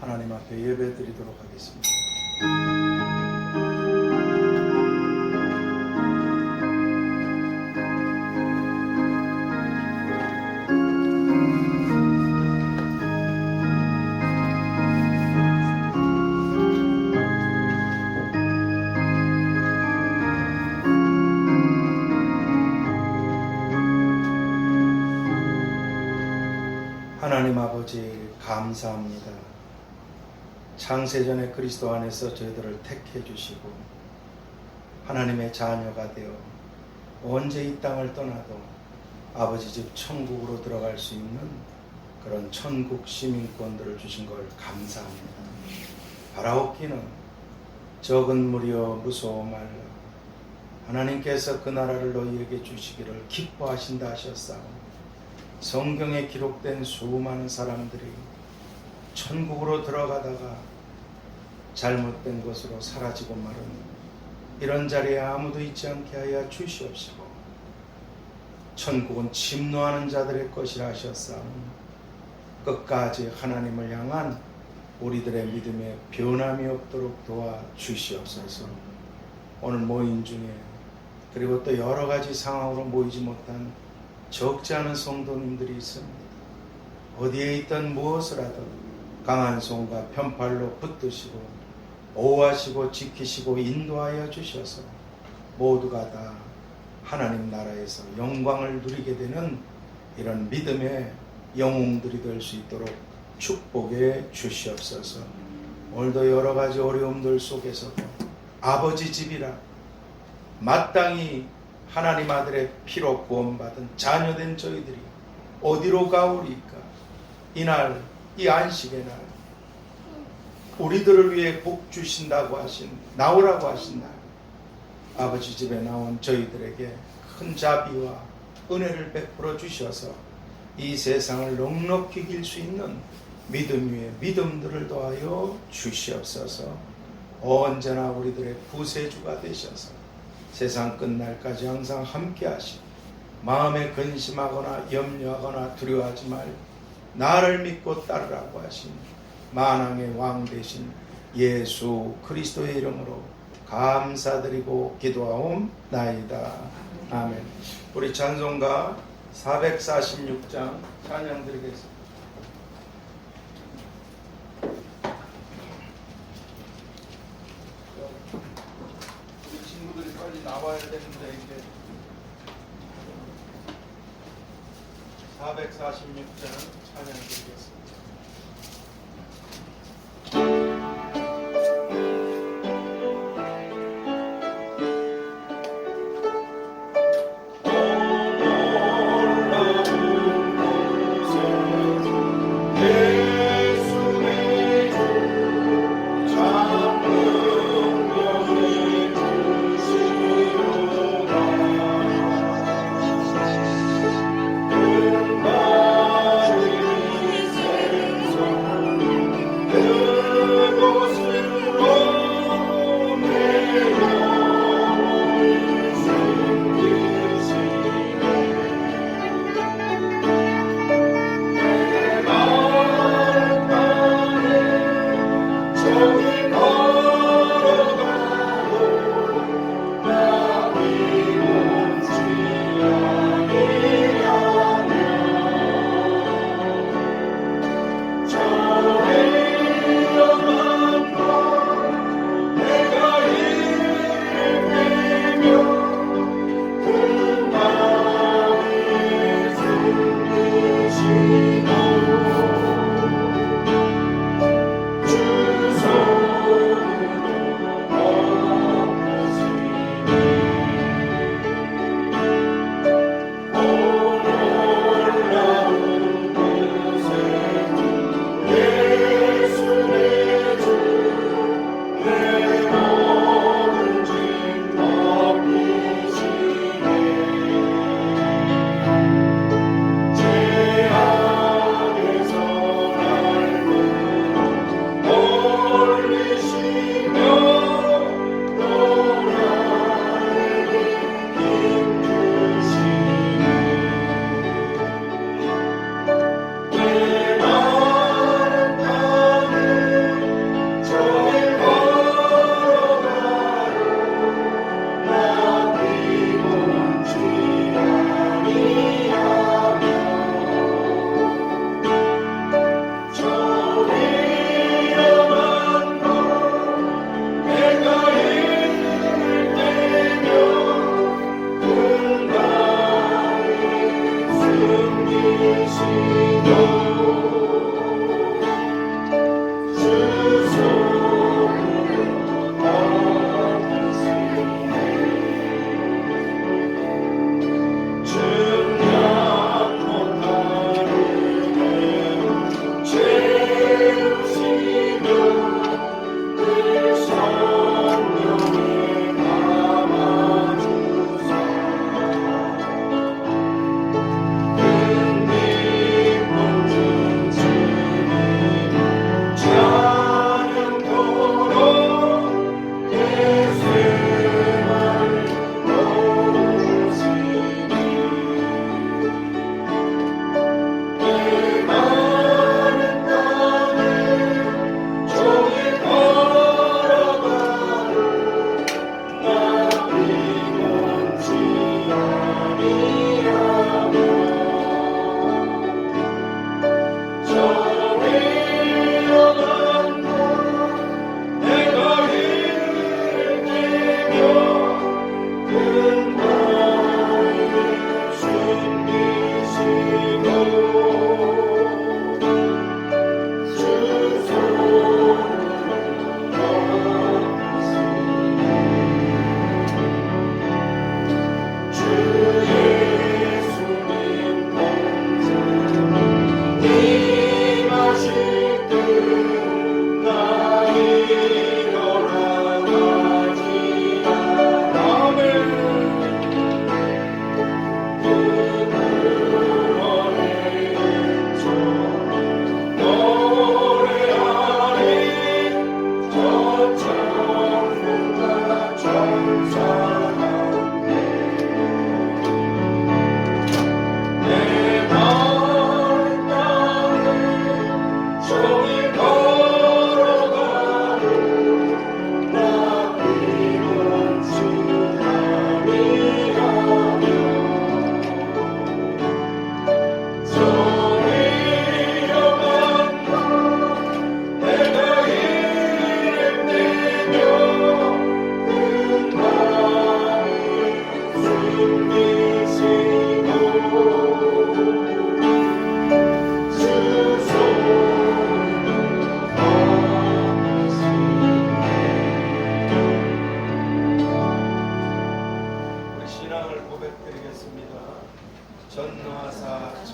하나님 앞에 예배 드리도록 하겠습니다. 하나님 아버지 감사합니다. 창세전에 그리스도 안에서 저희들을 택해 주시고 하나님의 자녀가 되어 언제 이 땅을 떠나도 아버지 집 천국으로 들어갈 수 있는 그런 천국 시민권들을 주신 걸 감사합니다. 바라옵기는 적은 무리여 무서워 말라. 하나님께서 그 나라를 너희에게 주시기를 기뻐하신다 하셨사오니 성경에 기록된 수많은 사람들이 천국으로 들어가다가 잘못된 것으로 사라지고 마른 이런 자리에 아무도 있지 않게 하여 주시옵시고 천국은 침노하는 자들의 것이라 하셨사오니 끝까지 하나님을 향한 우리들의 믿음에 변함이 없도록 도와 주시옵소서. 오늘 모임 중에 그리고 또 여러 가지 상황으로 모이지 못한 적지 않은 성도님들이 있습니다. 어디에 있든 무엇을 하든 강한 손과 편팔로 붙드시고 보호하시고 지키시고 인도하여 주셔서 모두가 다 하나님 나라에서 영광을 누리게 되는 이런 믿음의 영웅들이 될 수 있도록 축복해 주시옵소서. 오늘도 여러 가지 어려움들 속에서도 아버지 집이라 마땅히 하나님 아들의 피로 구원받은 자녀된 저희들이 어디로 가오리까? 이날 이 안식의 날 우리들을 위해 복 주신다고 하신 나오라고 하신 날 아버지 집에 나온 저희들에게 큰 자비와 은혜를 베풀어 주셔서 이 세상을 넉넉히 이길 수 있는 믿음 위에 믿음들을 더하여 주시옵소서. 언제나 우리들의 구세주가 되셔서 세상 끝날까지 항상 함께 하시고 마음에 근심하거나 염려하거나 두려워하지 말고 나를 믿고 따르라고 하신 만왕의 왕 되신 예수 그리스도의 이름으로 감사드리고 기도하옵나이다. 아멘. 우리 찬송가 446장 찬양 드리겠습니다. 빨리 나와야 되는데 이제 446장 찬양 드리겠습니다.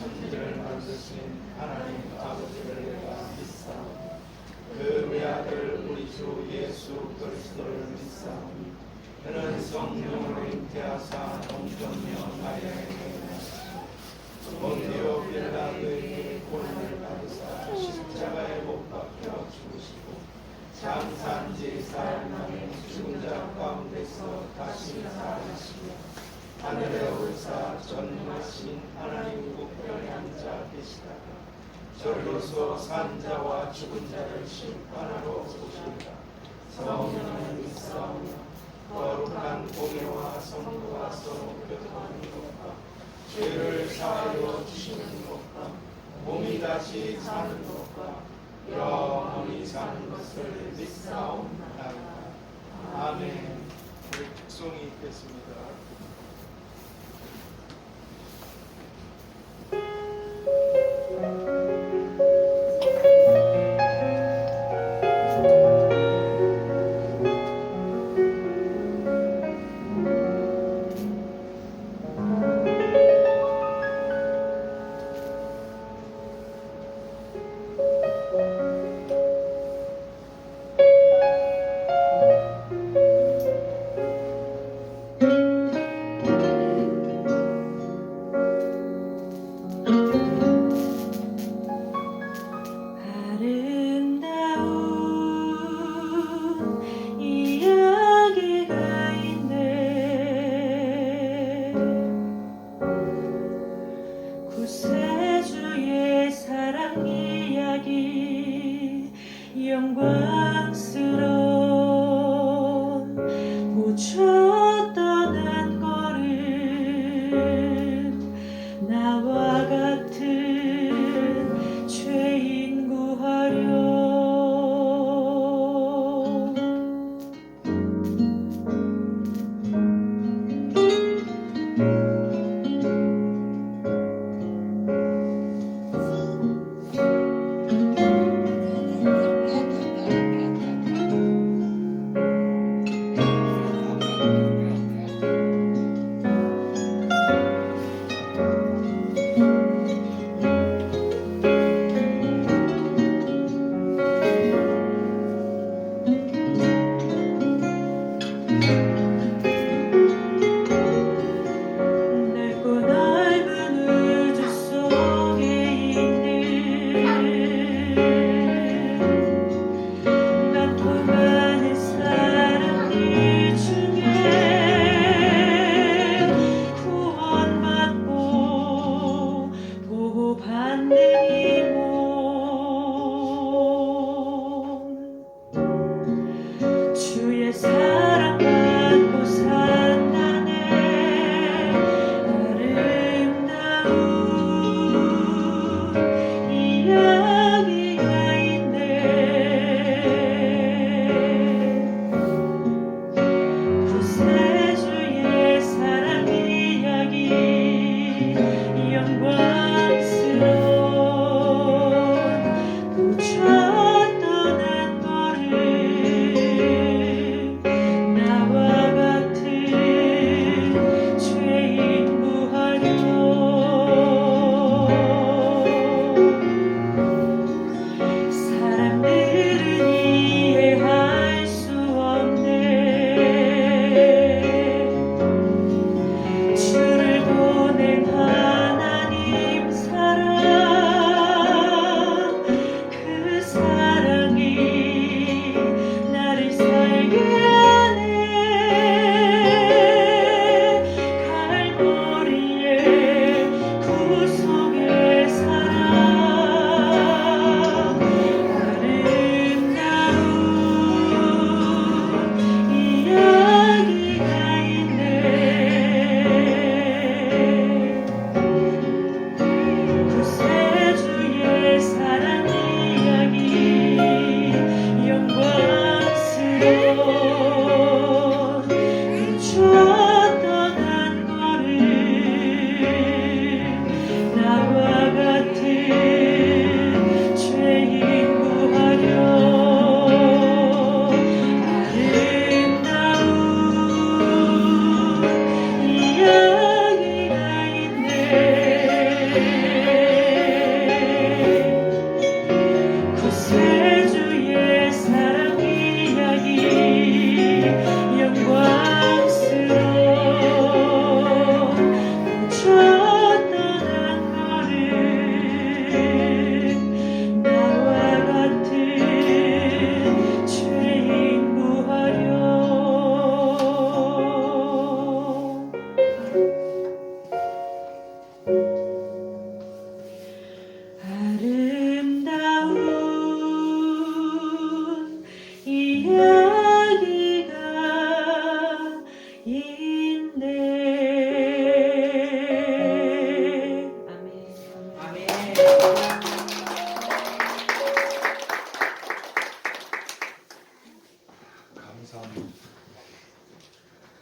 천지를 만드신 하나님 아버지를 내가 믿사오니 그 외아들 우리 주 예수 그리스도를 믿사오니 그는 성령으로 잉태하사 동정녀 마리아에게 나시고 본디오 빌라도에게 고난을 받으사 십자가에 못 박혀 죽으시고 장사한지 사흘 만에 죽은 자 가운데서 다시 살아나시며 하늘에 오르사 전능하신 하나님 우편에 앉아 계시다가 절로서 산 자와 죽은 자를 심판하러 오시리라. 성령을 믿사오며 거룩한 공예와 성도와 서로 교통하는 것과 죄를 사하여 주시는 것과 몸이 다시 사는 것과 영원히 사는 것을 믿사옵나이다. 아멘. 우리 북송이 있겠습니다. 구세주의 사랑 이야기 영광스러운 고쳐 떠난 걸음 나와 같은 죄인 구하려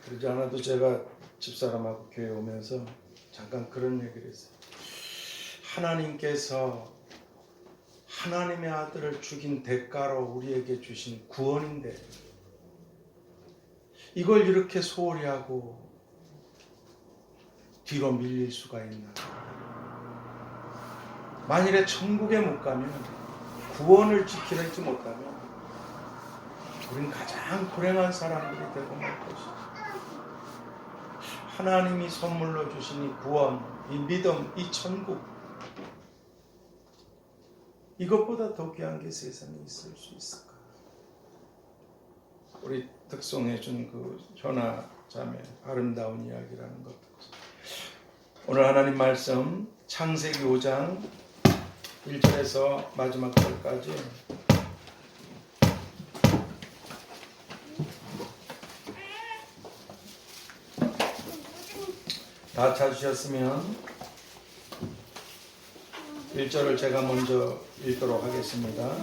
그러지 않아도 제가 집사람하고 교회 오면서 잠깐 그런 얘기를 했어요. 하나님께서 하나님의 아들을 죽인 대가로 우리에게 주신 구원인데 이걸 이렇게 소홀히 하고 뒤로 밀릴 수가 있나. 만일에 천국에 못 가면, 구원을 지키지 못하면 우린 가장 불행한 사람들이 되고 말 것이죠. 하나님이 선물로 주신 이 구원, 이 믿음, 이 천국, 이것보다 더 귀한 게 세상에 있을 수 있을까? 우리 특송해 준 그 현아 자매 아름다운 이야기라는 것도. 오늘 하나님 말씀 창세기 5장 1절에서 마지막 절까지 다 찾으셨으면 1절을 제가 먼저 읽도록 하겠습니다.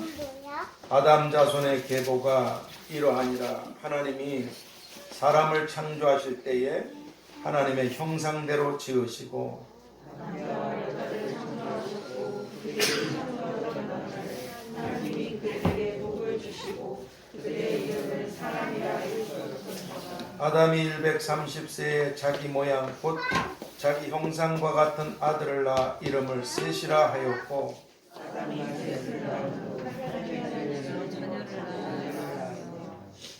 아담 자손의 계보가 이러하니라. 하나님이 사람을 창조하실 때에 하나님의 형상대로 지으시고 하나님이 그들에게 복을 주시고 그들의 이름을 사람이라 이르셨습니다. 아담이 130세에 자기 모양 곧 자기 형상과 같은 아들을 낳아 이름을 셋이라 하였고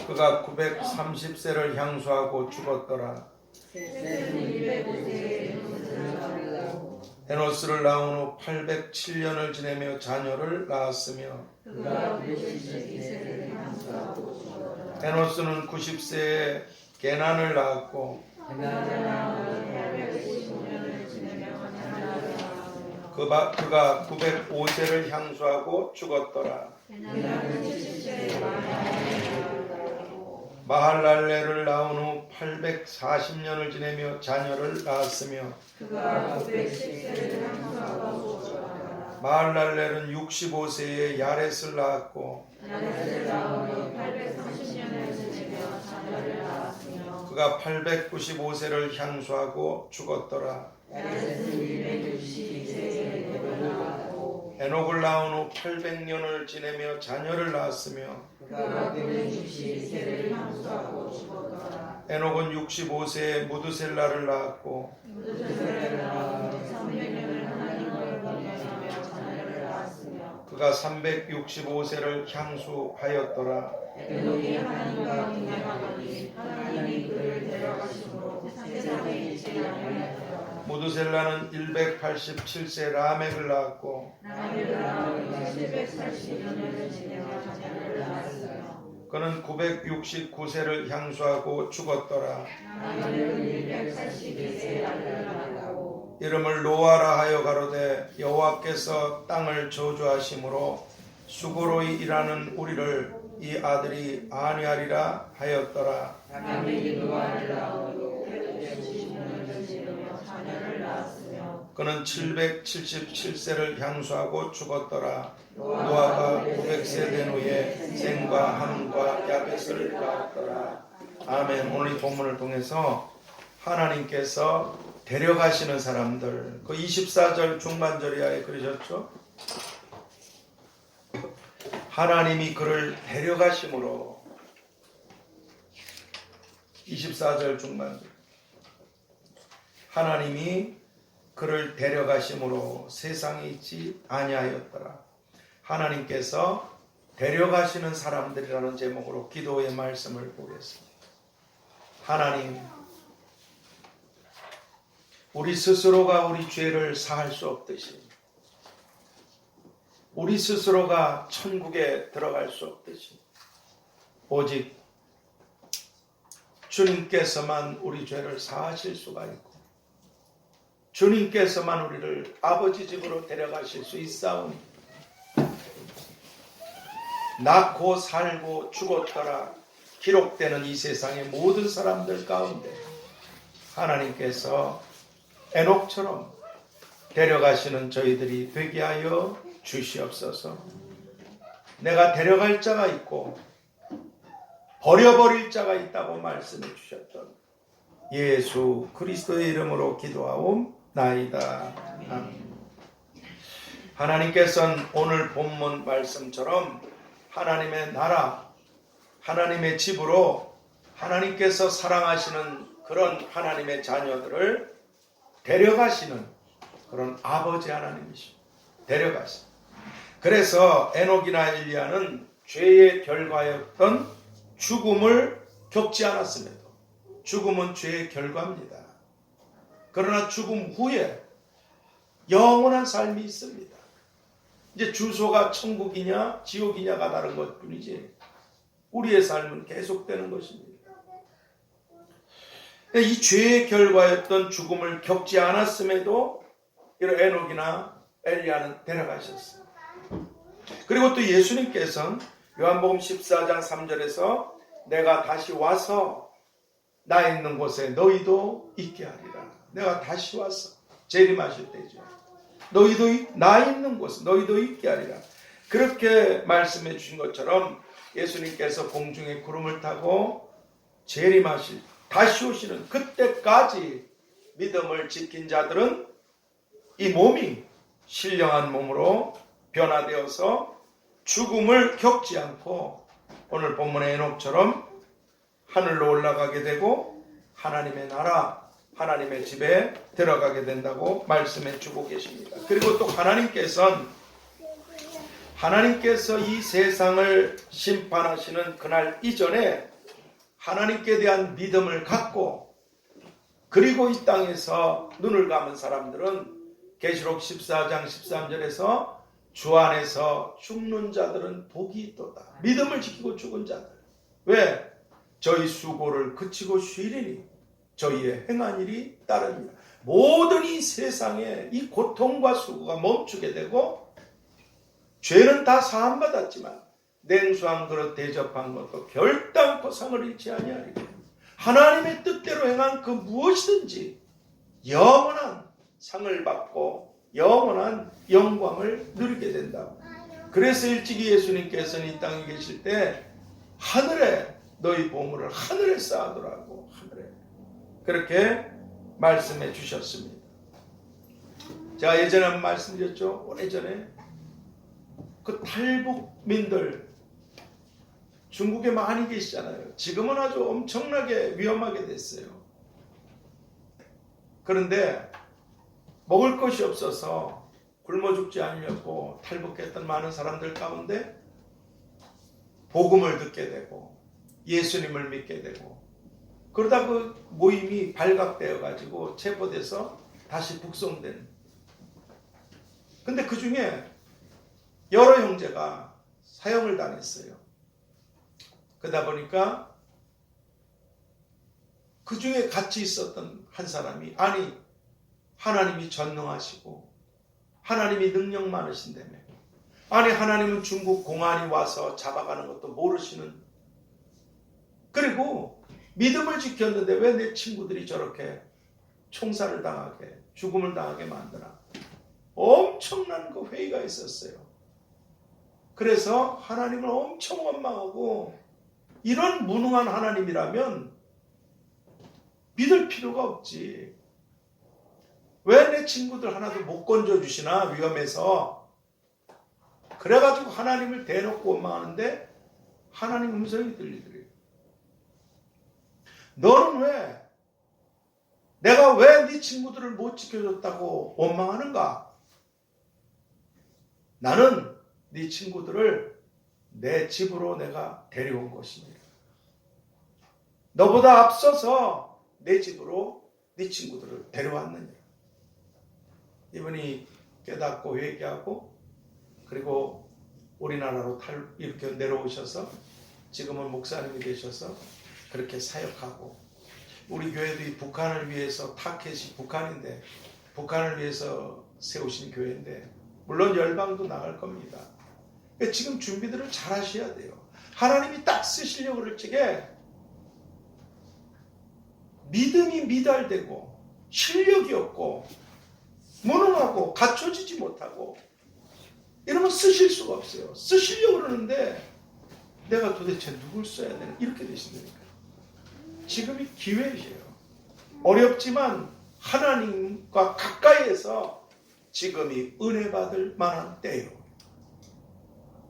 그가 930세를 향수하고 죽었더라. 에노스를 낳은 후 807년을 지내며 자녀를 낳았으며 에노스는 90세에 게난을 낳았고 그가 905세를 향수하고 죽었더라. 마할랄레를 낳은 후 840년을 지내며 자녀를 낳았으며 마할랄렐은 65세에 야렛을 낳았고 그가 895세를 향수하고 죽었더라. 에녹을 낳은 후 800년을 지내며 자녀를 낳았으며 에녹은 65세에 무드셀라를 낳았고 그가 365세를 향수하였더라. 에녹이 하나님과 동행하더니 하나님이 그를 데려가심으로 세상에 있지 아니하였더라. 무드셀라는 187세 라멕을 낳았고 그는 969세를 향수하고 죽었더라. 이름을 노아라 하여 가로되 여호와께서 땅을 저주하심으로 수고로이 일하는 우리를 이 아들이 안위하리라 하였더라. 그는 777세를 향수하고 죽었더라. 노아가 900세 된 후에 셈과 함과 야벳을 낳았더라. 아멘. 오늘 이 본문을 통해서 하나님께서 데려가시는 사람들, 그 24절 중반절이야에 그러셨죠? 하나님이 그를 데려가심으로 24절 중반절 하나님이 그를 데려가심으로 세상에 있지 아니하였더라. 하나님께서 데려가시는 사람들이라는 제목으로 기도의 말씀을 보겠습니다. 하나님, 우리 스스로가 우리 죄를 사할 수 없듯이 우리 스스로가 천국에 들어갈 수 없듯이 오직 주님께서만 우리 죄를 사하실 수가 있고 주님께서만 우리를 아버지 집으로 데려가실 수 있사오니 낳고 살고 죽었더라 기록되는 이 세상의 모든 사람들 가운데 하나님께서 에녹처럼 데려가시는 저희들이 되게 하여 주시옵소서. 내가 데려갈 자가 있고 버려버릴 자가 있다고 말씀해 주셨던 예수 그리스도의 이름으로 기도하옵나이다. 아멘. 하나님께서는 오늘 본문 말씀처럼 하나님의 나라, 하나님의 집으로 하나님께서 사랑하시는 그런 하나님의 자녀들을 데려가시는 그런 아버지 하나님이십니다. 데려가시는. 그래서 에녹이나 엘리야는 죄의 결과였던 죽음을 겪지 않았음에도, 죽음은 죄의 결과입니다. 그러나 죽음 후에 영원한 삶이 있습니다. 이제 주소가 천국이냐 지옥이냐가 다른 것뿐이지 우리의 삶은 계속되는 것입니다. 이 죄의 결과였던 죽음을 겪지 않았음에도 이런 에녹이나 엘리야는 데려가셨어요. 그리고 또 예수님께서는 요한복음 14장 3절에서 내가 다시 와서 나 있는 곳에 너희도 있게 하리라. 내가 다시 와서 재림하실 때죠. 너희도 나 있는 곳에 너희도 있게 하리라. 그렇게 말씀해 주신 것처럼 예수님께서 공중에 구름을 타고 재림하실 다시 오시는 그때까지 믿음을 지킨 자들은 이 몸이 신령한 몸으로 변화되어서 죽음을 겪지 않고 오늘 본문의 에녹처럼 하늘로 올라가게 되고 하나님의 나라, 하나님의 집에 들어가게 된다고 말씀해 주고 계십니다. 그리고 또 하나님께서 이 세상을 심판하시는 그날 이전에 하나님께 대한 믿음을 갖고 그리고 이 땅에서 눈을 감은 사람들은 계시록 14장 13절에서 주 안에서 죽는 자들은 복이 있도다. 믿음을 지키고 죽은 자들. 왜? 저희 수고를 그치고 쉬리니 저희의 행한 일이 따릅니다. 모든 이 세상에 이 고통과 수고가 멈추게 되고 죄는 다 사함받았지만 냉수 한 그릇 대접한 것도 결단코 상을 잃지 아니하리라. 하나님의 뜻대로 행한 그 무엇이든지 영원한 상을 받고 영원한 영광을 누리게 된다. 그래서 일찍이 예수님께서는 이 땅에 계실 때 하늘에 너희 보물을 하늘에 쌓아두라고 하늘에 그렇게 말씀해 주셨습니다. 제가 예전에 한번 말씀드렸죠. 오래전에 그 탈북민들 중국에 많이 계시잖아요. 지금은 아주 엄청나게 위험하게 됐어요. 그런데 먹을 것이 없어서 굶어 죽지 않으려고 탈북했던 많은 사람들 가운데 복음을 듣게 되고 예수님을 믿게 되고 그러다 그 모임이 발각되어 가지고 체포돼서 다시 북송된. 근데 그 중에 여러 형제가 사형을 당했어요. 그러다 보니까 그 중에 같이 있었던 한 사람이 아니 하나님이 전능하시고 하나님이 능력 많으신다며 아니 하나님은 중국 공안이 와서 잡아가는 것도 모르시는 그리고 믿음을 지켰는데 왜 내 친구들이 저렇게 총살을 당하게 죽음을 당하게 만드나 엄청난 그 회의가 있었어요. 그래서 하나님을 엄청 원망하고 이런 무능한 하나님이라면 믿을 필요가 없지. 왜 내 친구들 하나도 못 건져주시나 위험해서. 그래가지고 하나님을 대놓고 원망하는데 하나님 음성이 들리더래요. 너는 왜 내가 왜 네 친구들을 못 지켜줬다고 원망하는가? 나는 네 친구들을 내 집으로 내가 데려온 것입니다. 너보다 앞서서 내 집으로 네 친구들을 데려왔느니라. 이분이 깨닫고 회개하고 그리고 우리나라로 이렇게 내려오셔서 지금은 목사님이 되셔서 그렇게 사역하고 우리 교회도 이 북한을 위해서 타켓이 북한인데 북한을 위해서 세우신 교회인데 물론 열방도 나갈 겁니다. 그러니까 지금 준비들을 잘 하셔야 돼요. 하나님이 딱 쓰시려고 그럴 적에 믿음이 미달되고 실력이 없고 무능하고 갖춰지지 못하고 이러면 쓰실 수가 없어요. 쓰시려고 그러는데 내가 도대체 누굴 써야 되나 이렇게 되신다니까요. 지금이 기회이에요. 어렵지만 하나님과 가까이에서 지금이 은혜 받을 만한 때요.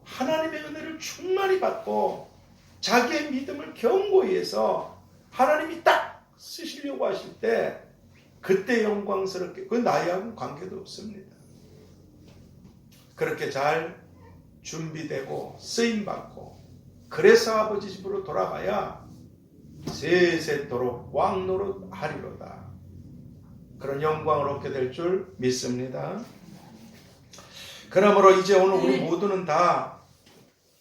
하나님의 은혜를 충만히 받고 자기의 믿음을 견고히 해서 하나님이 딱 쓰시려고 하실 때 그때 영광스럽게, 그 나이하고는 관계도 없습니다. 그렇게 잘 준비되고 쓰임받고 그래서 아버지 집으로 돌아가야 세세토록 왕노릇 하리로다. 그런 영광을 얻게 될 줄 믿습니다. 그러므로 이제 오늘 우리 모두는 다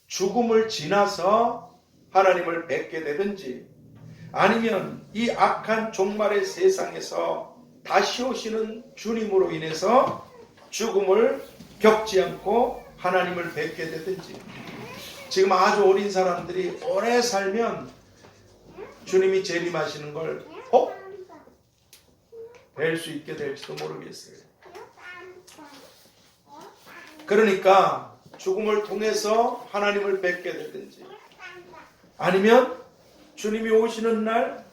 죽음을 지나서 하나님을 뵙게 되든지 아니면 이 악한 종말의 세상에서 다시 오시는 주님으로 인해서 죽음을 겪지 않고 하나님을 뵙게 되든지, 지금 아주 어린 사람들이 오래 살면 주님이 재림하시는 걸 뵐 수 있게 될지도 모르겠어요. 그러니까 죽음을 통해서 하나님을 뵙게 되든지 아니면 주님이 오시는 날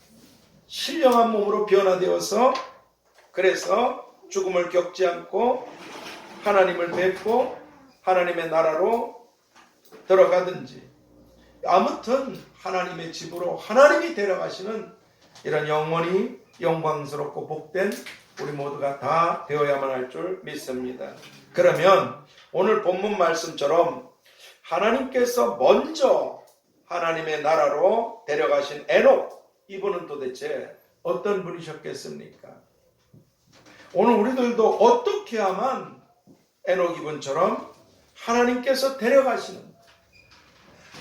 신령한 몸으로 변화되어서 그래서 죽음을 겪지 않고 하나님을 뵙고 하나님의 나라로 들어가든지, 아무튼 하나님의 집으로 하나님이 데려가시는 이런 영원히 영광스럽고 복된 우리 모두가 다 되어야만 할 줄 믿습니다. 그러면 오늘 본문 말씀처럼 하나님께서 먼저 하나님의 나라로 데려가신 에녹, 이분은 도대체 어떤 분이셨겠습니까? 오늘 우리들도 어떻게 하면 에녹 이분처럼 하나님께서 데려가시는,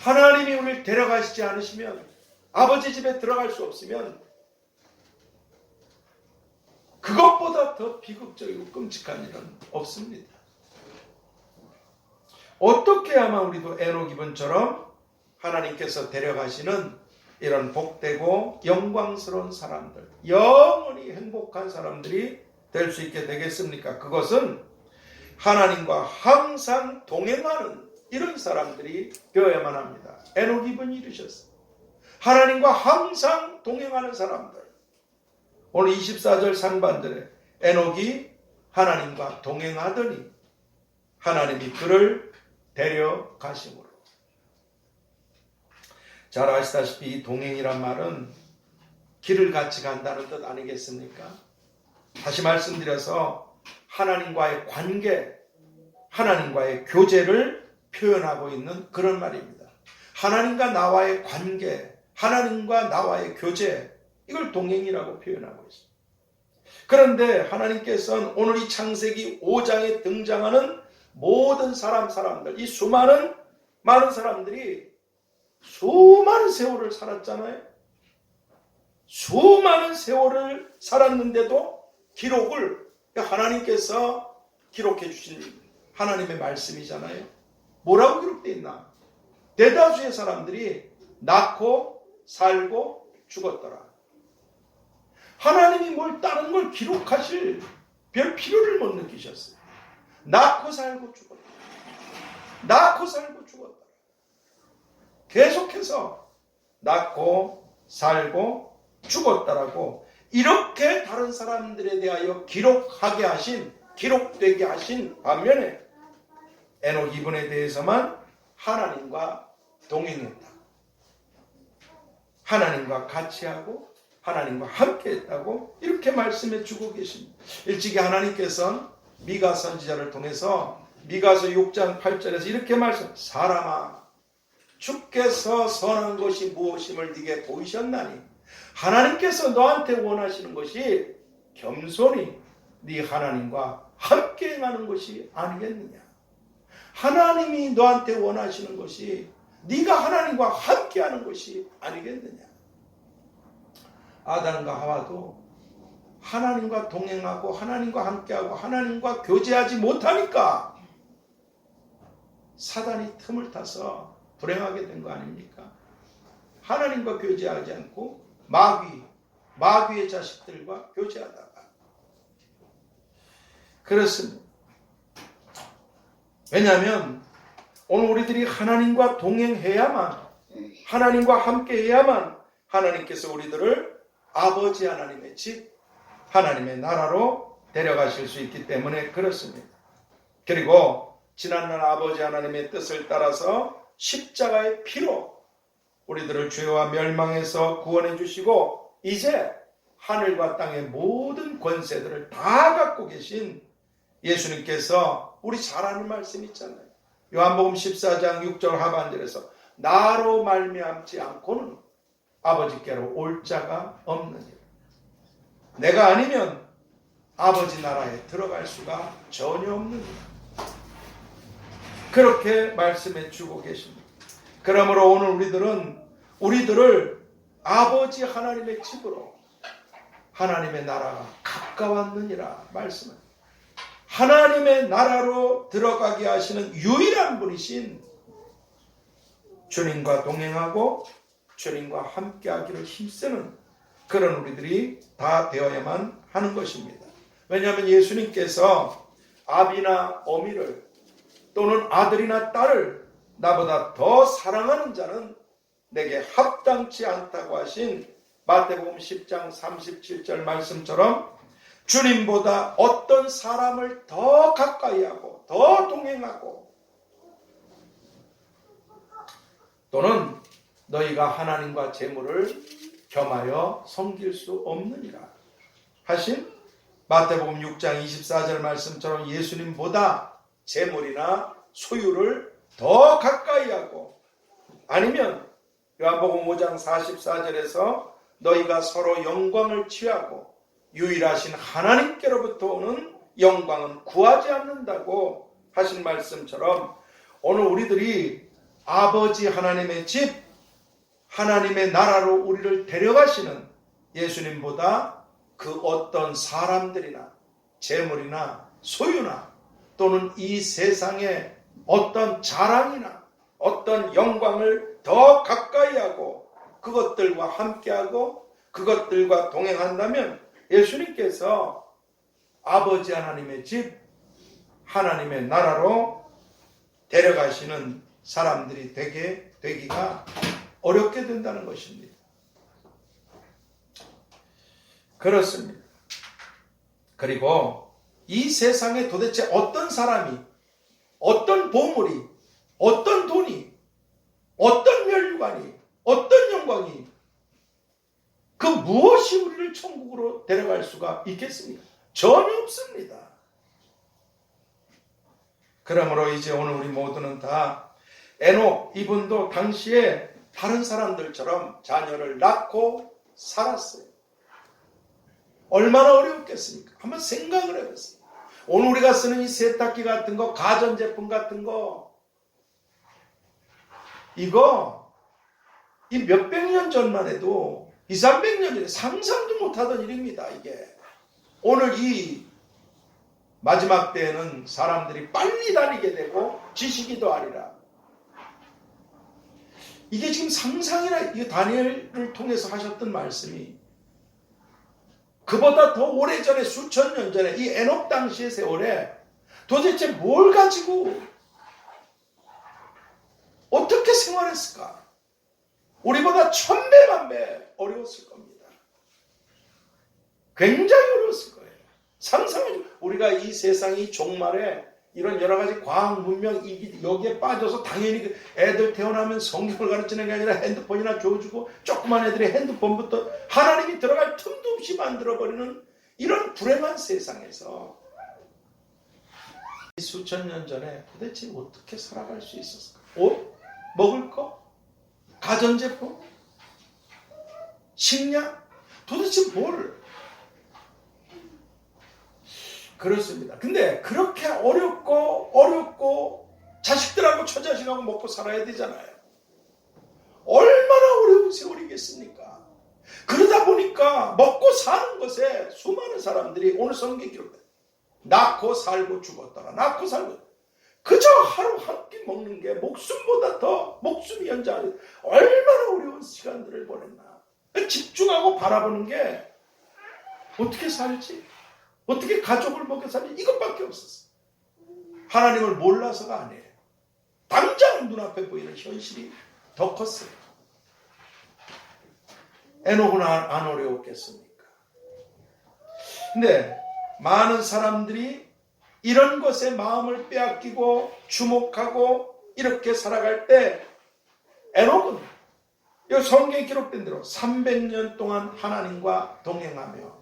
하나님이 우리를 데려가시지 않으시면, 아버지 집에 들어갈 수 없으면 그것보다 더 비극적이고 끔찍한 일은 없습니다. 어떻게 하면 우리도 에녹 이분처럼 하나님께서 데려가시는 이런 복되고 영광스러운 사람들, 영원히 행복한 사람들이 될 수 있게 되겠습니까? 그것은 하나님과 항상 동행하는 이런 사람들이 되어야만 합니다. 에녹 이분이 이르셨어요. 하나님과 항상 동행하는 사람들. 오늘 24절 상반절에 에녹이 하나님과 동행하더니 하나님이 그를 데려가심으로. 잘 아시다시피 이 동행이란 말은 길을 같이 간다는 뜻 아니겠습니까? 다시 말씀드려서 하나님과의 관계, 하나님과의 교제를 표현하고 있는 그런 말입니다. 하나님과 나와의 관계, 하나님과 나와의 교제, 이걸 동행이라고 표현하고 있습니다. 그런데 하나님께서는 오늘 이 창세기 5장에 등장하는 모든 사람들, 이 많은 사람들이 수많은 세월을 살았잖아요. 수많은 세월을 살았는데도 기록을 하나님께서 기록해 주신 하나님의 말씀이잖아요. 뭐라고 기록되어 있나? 대다수의 사람들이 낳고 살고 죽었더라. 하나님이 뭘 다른 걸 기록하실 별 필요를 못 느끼셨어요. 낳고 살고 죽었다. 낳고 살고 죽었다. 계속해서 낳고 살고 죽었다라고 이렇게 다른 사람들에 대하여 기록되게 하신 반면에 에녹 이분에 대해서만 하나님과 동행했다. 하나님과 같이 하고 하나님과 함께 했다고 이렇게 말씀해 주고 계십니다. 일찍이 하나님께서는 미가 선지자를 통해서 미가서 6장 8절에서 이렇게 사람아, 주께서 선한 것이 무엇임을 네게 보이셨나니 하나님께서 너한테 원하시는 것이 겸손히 네 하나님과 함께 행하는 것이 아니겠느냐. 하나님이 너한테 원하시는 것이 네가 하나님과 함께 하는 것이 아니겠느냐. 아담과 하와도 하나님과 동행하고 하나님과 함께하고 하나님과 교제하지 못하니까 사단이 틈을 타서 불행하게 된 거 아닙니까? 하나님과 교제하지 않고 마귀의 자식들과 교제하다가. 그렇습니다. 왜냐하면 오늘 우리들이 하나님과 동행해야만, 하나님과 함께해야만 하나님께서 우리들을 아버지 하나님의 집, 하나님의 나라로 데려가실 수 있기 때문에 그렇습니다. 그리고 지난날 아버지 하나님의 뜻을 따라서 십자가의 피로 우리들을 죄와 멸망에서 구원해 주시고 이제 하늘과 땅의 모든 권세들을 다 갖고 계신 예수님께서 우리 잘 아는 말씀 있잖아요. 요한복음 14장 6절 하반절에서 나로 말미암지 않고는 아버지께로 올 자가 없느니라. 내가 아니면 아버지 나라에 들어갈 수가 전혀 없느니라. 그렇게 말씀해 주고 계십니다. 그러므로 오늘 우리들을 아버지 하나님의 집으로 하나님의 나라가 가까웠느니라 말씀합니다. 하나님의 나라로 들어가게 하시는 유일한 분이신 주님과 동행하고 주님과 함께하기를 힘쓰는 그런 우리들이 다 되어야만 하는 것입니다. 왜냐하면 예수님께서 아비나 어미를 또는 아들이나 딸을 나보다 더 사랑하는 자는 내게 합당치 않다고 하신 마태복음 10장 37절 말씀처럼 주님보다 어떤 사람을 더 가까이하고 더 동행하고 또는 너희가 하나님과 재물을 겸하여 섬길 수 없느니라 하신 마태복음 6장 24절 말씀처럼 예수님보다 재물이나 소유를 더 가까이하고 아니면 요한복음 5장 44절에서 너희가 서로 영광을 취하고 유일하신 하나님께로부터 오는 영광은 구하지 않는다고 하신 말씀처럼 오늘 우리들이 아버지 하나님의 집, 하나님의 나라로 우리를 데려가시는 예수님보다 그 어떤 사람들이나 재물이나 소유나 또는 이 세상의 어떤 자랑이나 어떤 영광을 더 가까이하고 그것들과 함께하고 그것들과 동행한다면 예수님께서 아버지 하나님의 집, 하나님의 나라로 데려가시는 사람들이 되기가 어렵게 된다는 것입니다. 그렇습니다. 그리고 이 세상에 도대체 어떤 사람이, 어떤 보물이, 어떤 돈이, 어떤 멸류관이, 어떤 영광이 그 무엇이 우리를 천국으로 데려갈 수가 있겠습니까? 전혀 없습니다. 그러므로 이제 오늘 우리 모두는 다 에녹 이분도 당시에 다른 사람들처럼 자녀를 낳고 살았어요. 얼마나 어려웠겠습니까? 한번 생각을 해보세요. 오늘 우리가 쓰는 이 세탁기 같은 거, 가전제품 같은 거 이거 이 몇백 년 전만 해도 200~300년 전에 상상도 못하던 일입니다. 이게 오늘 이 마지막 때에는 사람들이 빨리 다니게 되고 지식이 더하리라. 이게 지금 상상이나 이 다니엘을 통해서 하셨던 말씀이 그보다 더 오래전에 수천 년 전에 이 에녹 당시의 세월에 도대체 뭘 가지고 어떻게 생활했을까? 우리보다 1000배, 1000배 어려웠을 겁니다. 굉장히 어려웠을 거예요. 상상을 우리가 이 세상이 종말에 이런 여러 가지 과학 문명 여기에 빠져서 당연히 애들 태어나면 성경을 가르치는 게 아니라 핸드폰이나 줘주고 조그만 애들이 핸드폰부터 하나님이 들어갈 틈도 없이 만들어버리는 이런 불행한 세상에서 수천 년 전에 도대체 어떻게 살아갈 수 있었을까? 옷? 먹을 거? 가전제품? 식량? 도대체 뭘? 그렇습니다. 근데 그렇게 어렵고 자식들하고 처자식하고 먹고 살아야 되잖아요. 얼마나 어려운 세월이겠습니까? 그러다 보니까 먹고 사는 것에 수많은 사람들이 오늘 성경 기록에 낳고 살고 죽었다가 낳고 살고 그저 하루 한 끼 먹는 게 목숨보다 더 목숨이 연장하는 얼마나 어려운 시간들을 보냈나. 집중하고 바라보는 게 어떻게 살지? 어떻게 가족을 먹여 살지? 이것밖에 없었어. 하나님을 몰라서가 아니에요. 당장 눈앞에 보이는 현실이 더 컸어요. 에녹은 안 어려웠겠습니까? 근데 많은 사람들이 이런 것에 마음을 빼앗기고 주목하고 이렇게 살아갈 때 에녹은 이 성경에 기록된 대로 300년 동안 하나님과 동행하며,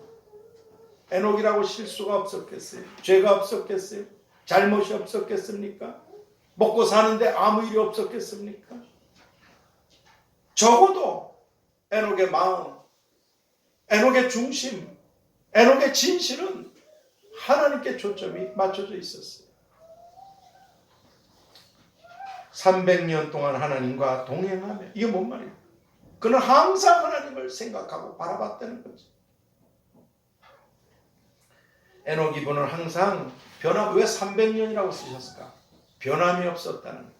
에녹이라고 실수가 없었겠어요? 죄가 없었겠어요? 잘못이 없었겠습니까? 먹고 사는데 아무 일이 없었겠습니까? 적어도 에녹의 마음, 에녹의 중심, 에녹의 진실은 하나님께 초점이 맞춰져 있었어요. 300년 동안 하나님과 동행하며, 이게 뭔 말이에요? 그는 항상 하나님을 생각하고 바라봤다는 거죠. 에녹 이분은 항상 왜 300년이라고 쓰셨을까? 변함이 없었다는 거예요.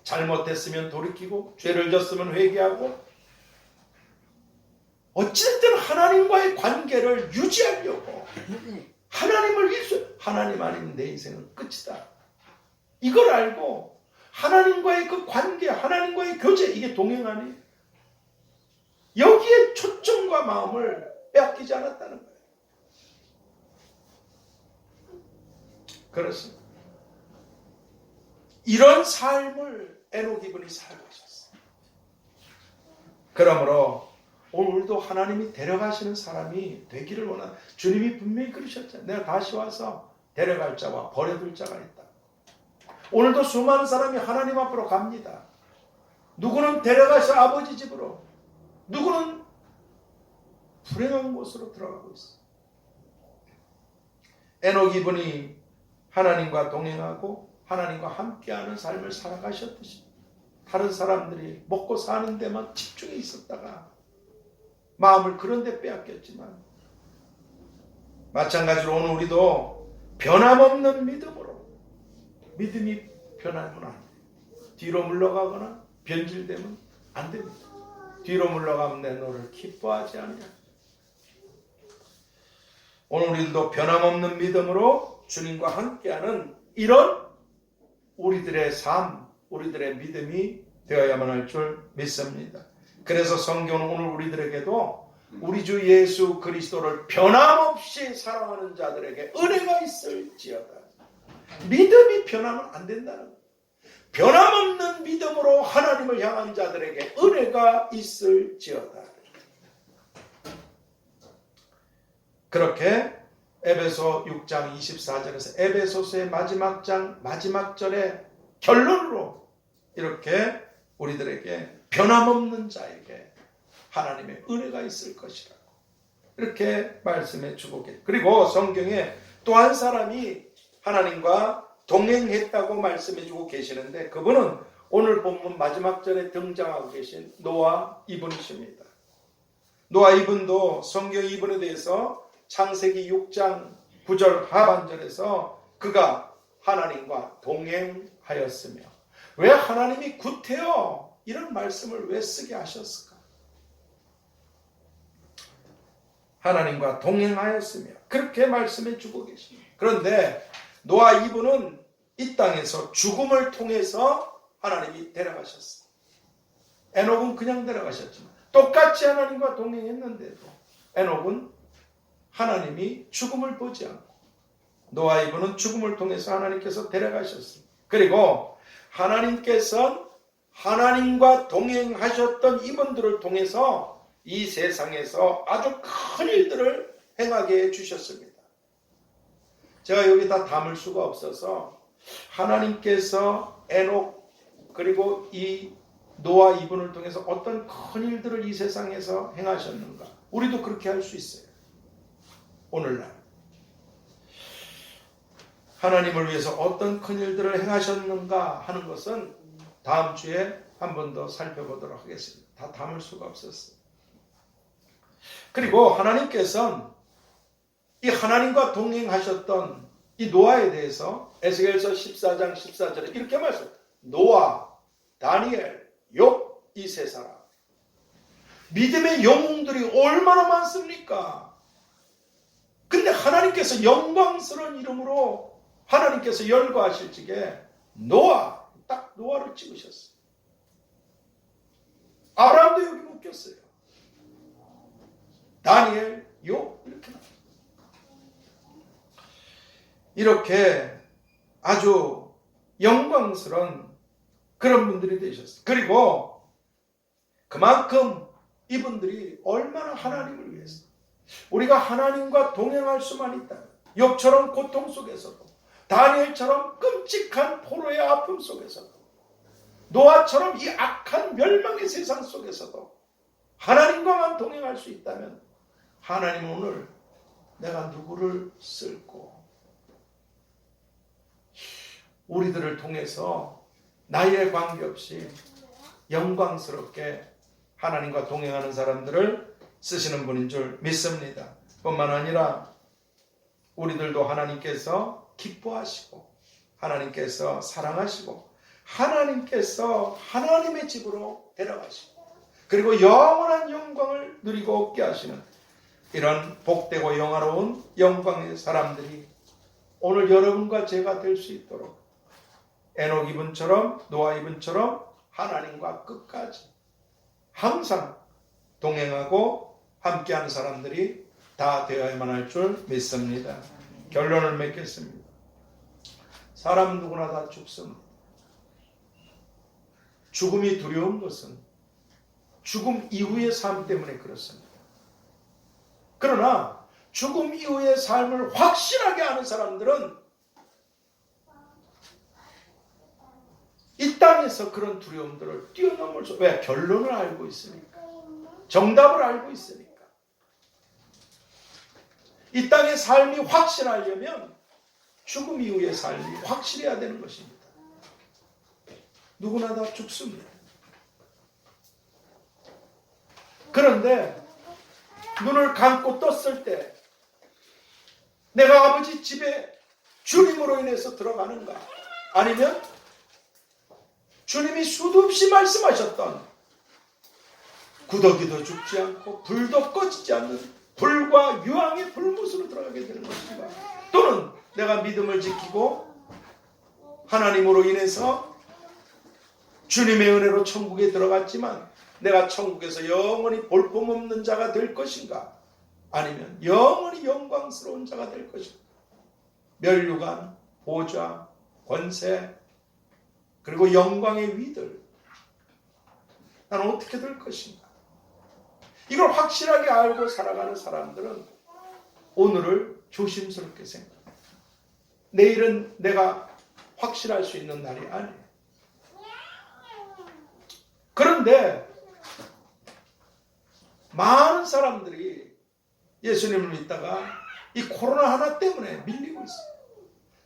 잘못했으면 돌이키고 죄를 졌으면 회개하고, 어쨌든 하나님과의 관계를 유지하려고 하나님 아니면 내 인생은 끝이다. 이걸 알고 하나님과의 그 관계, 하나님과의 교제, 이게 동행 아니에요? 여기에 초점과 마음을 빼앗기지 않았다는 거예요. 그렇습니다. 이런 삶을 에녹 이분이 살고 있었어요. 그러므로 오늘도 하나님이 데려가시는 사람이 되기를 원하는, 주님이 분명히 그러셨잖아요. 내가 다시 와서 데려갈 자와 버려둘 자가 있다. 오늘도 수많은 사람이 하나님 앞으로 갑니다. 누구는 데려가서 아버지 집으로, 누구는 불행한 곳으로 들어가고 있어요. 에녹 이분이 하나님과 동행하고 하나님과 함께하는 삶을 살아가셨듯이 다른 사람들이 먹고 사는 데만 집중해 있었다가 마음을 그런 데 빼앗겼지만, 마찬가지로 오늘 우리도 변함없는 믿음으로, 믿음이 변하면 안 돼요. 뒤로 물러가거나 변질되면 안 됩니다. 뒤로 물러가면 내 너를 기뻐하지 않으냐. 오늘 우리도 변함없는 믿음으로 주님과 함께하는 이런 우리들의 삶, 우리들의 믿음이 되어야만 할 줄 믿습니다. 그래서 성경은 오늘 우리들에게도 우리 주 예수 그리스도를 변함없이 사랑하는 자들에게 은혜가 있을지어다. 믿음이 변하면 안 된다는 거예요. 변함없는 믿음으로 하나님을 향한 자들에게 은혜가 있을지어다. 그렇게 에베소 6장 24절에서 에베소서의 마지막 장 마지막 절의 결론으로 이렇게 우리들에게 변함없는 자에게 하나님의 은혜가 있을 것이라고 이렇게 말씀해 주고 계십니다. 그리고 성경에 또 한 사람이 하나님과 동행했다고 말씀해 주고 계시는데, 그분은 오늘 본문 마지막 절에 등장하고 계신 노아 이분이십니다. 노아 이분도 성경 이분에 대해서 창세기 6장 9절 하반절에서 그가 하나님과 동행하였으며, 왜 하나님이 구태여 이런 말씀을 왜 쓰게 하셨을까? 하나님과 동행하였으며 그렇게 말씀해 주고 계십니다. 그런데 노아 이분은 이 땅에서 죽음을 통해서 하나님이 데려가셨어요. 에녹은 그냥 데려가셨지만 똑같이 하나님과 동행했는데도 에녹은 하나님이 죽음을 보지 않고, 노아 이분은 죽음을 통해서 하나님께서 데려가셨습니다. 그리고 하나님께서는 하나님과 동행하셨던 이분들을 통해서 이 세상에서 아주 큰 일들을 행하게 해주셨습니다. 제가 여기 다 담을 수가 없어서 하나님께서 에녹 그리고 이 노아 이분을 통해서 어떤 큰 일들을 이 세상에서 행하셨는가, 우리도 그렇게 할 수 있어요. 오늘날 하나님을 위해서 어떤 큰 일들을 행하셨는가 하는 것은 다음 주에 한 번 더 살펴보도록 하겠습니다. 다 담을 수가 없었어요. 그리고 하나님께서는 이 하나님과 동행하셨던 이 노아에 대해서 에스겔서 14장 14절에 이렇게 말씀합니다. 노아, 다니엘, 욥 이 세 사람, 믿음의 영웅들이 얼마나 많습니까? 근데 하나님께서 영광스러운 이름으로 하나님께서 열거하실 적에 노아, 딱 노아를 찍으셨어요. 아브라함도 여기 묶였어요. 다니엘, 욥 이렇게 나옵니다. 이렇게 아주 영광스러운 그런 분들이 되셨어요. 그리고 그만큼 이분들이 얼마나 하나님을 위해서 우리가 하나님과 동행할 수만 있다면 욥처럼 고통 속에서도 다니엘처럼 끔찍한 포로의 아픔 속에서도 노아처럼 이 악한 멸망의 세상 속에서도 하나님과만 동행할 수 있다면 하나님은 오늘 내가 누구를 쓸고 우리들을 통해서 나이에 관계없이 영광스럽게 하나님과 동행하는 사람들을 쓰시는 분인 줄 믿습니다. 뿐만 아니라 우리들도 하나님께서 기뻐하시고 하나님께서 사랑하시고 하나님께서 하나님의 집으로 데려가시고 그리고 영원한 영광을 누리고 얻게 하시는 이런 복되고 영화로운 영광의 사람들이 오늘 여러분과 제가 될 수 있도록 에녹 이분처럼 노아 이분처럼 하나님과 끝까지 항상 동행하고 함께하는 사람들이 다 되어야만 할 줄 믿습니다. 결론을 맺겠습니다. 사람 누구나 다 죽습니다. 죽음이 두려운 것은 죽음 이후의 삶 때문에 그렇습니다. 그러나 죽음 이후의 삶을 확실하게 아는 사람들은 이 땅에서 그런 두려움들을 뛰어넘을 수, 왜? 결론을 알고 있으니까. 정답을 알고 있으니까. 이 땅의 삶이 확실하려면 죽음 이후의 삶이 확실해야 되는 것입니다. 누구나 다 죽습니다. 그런데 눈을 감고 떴을 때 내가 아버지 집에 주님으로 인해서 들어가는가? 아니면 주님이 수도 없이 말씀하셨던 구더기도 죽지 않고 불도 꺼지지 않는 불과 유황의 불못으로 들어가게 되는 것인가? 또는 내가 믿음을 지키고 하나님으로 인해서 주님의 은혜로 천국에 들어갔지만 내가 천국에서 영원히 볼품없는 자가 될 것인가? 아니면 영원히 영광스러운 자가 될 것인가? 멸류관, 보좌, 권세 그리고 영광의 위들 나는 어떻게 될 것인가? 이걸 확실하게 알고 살아가는 사람들은 오늘을 조심스럽게 생각합니다. 내일은 내가 확실할 수 있는 날이 아니에요. 그런데 많은 사람들이 예수님을 믿다가 이 코로나 하나 때문에 밀리고 있어요.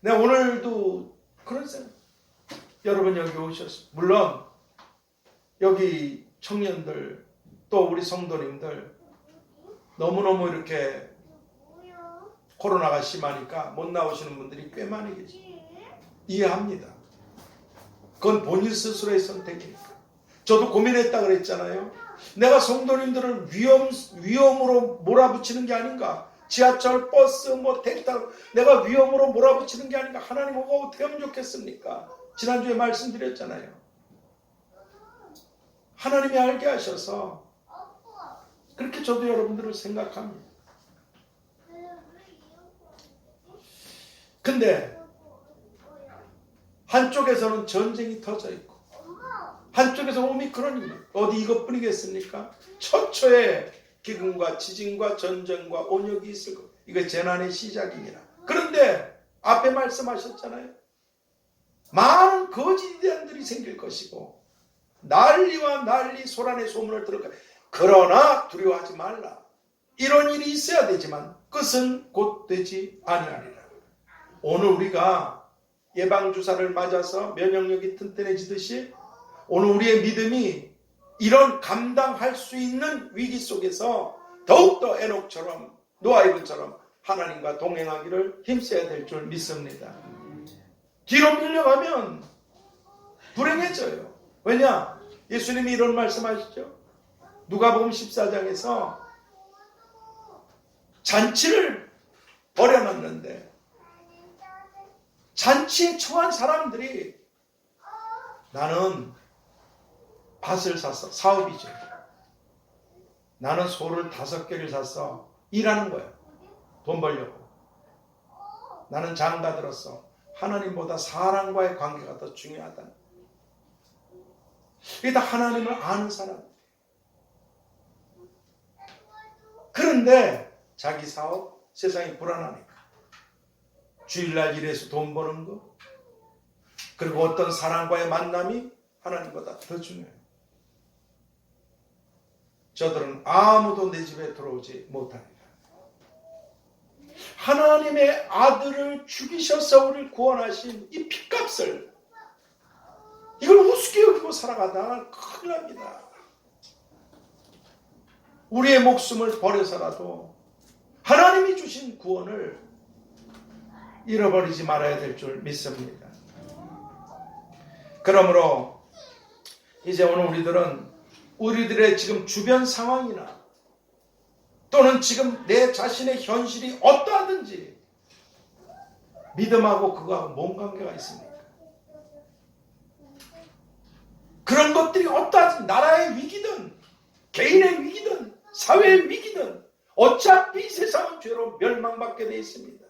내가 오늘도 그런 생각. 여러분 여기 오셨어요. 물론 여기 청년들 또 우리 성도님들 너무너무 이렇게 코로나가 심하니까 못 나오시는 분들이 꽤 많이 계세요. 이해합니다. 그건 본인 스스로의 선택이니까. 저도 고민했다 그랬잖아요. 내가 성도님들을 위험으로 몰아붙이는 게 아닌가. 지하철, 버스, 택시 타고 내가 위험으로 몰아붙이는 게 아닌가. 하나님 뭐가 어떻게 하면 좋겠습니까? 지난주에 말씀드렸잖아요. 하나님이 알게 하셔서 그렇게 저도 여러분들을 생각합니다. 근데 한쪽에서는 전쟁이 터져 있고 한쪽에서 오미크론입니다. 어디 이것뿐이겠습니까? 처처에 기근과 지진과 전쟁과 온역이 있을 것. 이거 재난의 시작이니라. 그런데 앞에 말씀하셨잖아요. 많은 거짓들이 생길 것이고 난리와 난리 소란의 소문을 들을까. 그러나 두려워하지 말라. 이런 일이 있어야 되지만 끝은 곧 되지 아니하리라. 오늘 우리가 예방주사를 맞아서 면역력이 튼튼해지듯이 오늘 우리의 믿음이 이런 감당할 수 있는 위기 속에서 더욱더 에녹처럼 노아이분처럼 하나님과 동행하기를 힘써야 될 줄 믿습니다. 뒤로 밀려가면 불행해져요. 왜냐? 예수님이 이런 말씀하시죠. 누가복음 14장에서 잔치를 벌여놨는데 잔치에 처한 사람들이 나는 밭을 샀어. 사업이죠. 나는 소를 5개를 샀어. 일하는 거야. 돈 벌려고. 나는 장가 들었어. 하나님보다 사람과의 관계가 더 중요하다. 이게 다 하나님을 아는 사람. 그런데 자기 사업, 세상이 불안하니까. 주일날 일해서 돈 버는 거, 그리고 어떤 사람과의 만남이 하나님보다 더 중요해요. 저들은 아무도 내 집에 들어오지 못합니다. 하나님의 아들을 죽이셔서 우리를 구원하신 이 핏값을 이걸 우습게 여기고 살아가다가 큰일 납니다. 우리의 목숨을 버려서라도 하나님이 주신 구원을 잃어버리지 말아야 될 줄 믿습니다. 그러므로 이제 오늘 우리들의 지금 주변 상황이나 또는 지금 내 자신의 현실이 어떠하든지 믿음하고 그거하고 뭔 관계가 있습니까? 그런 것들이 어떠하든지 나라의 위기든 개인의 위기든 사회의 위기든 어차피 이 세상은 죄로 멸망받게 되어 있습니다.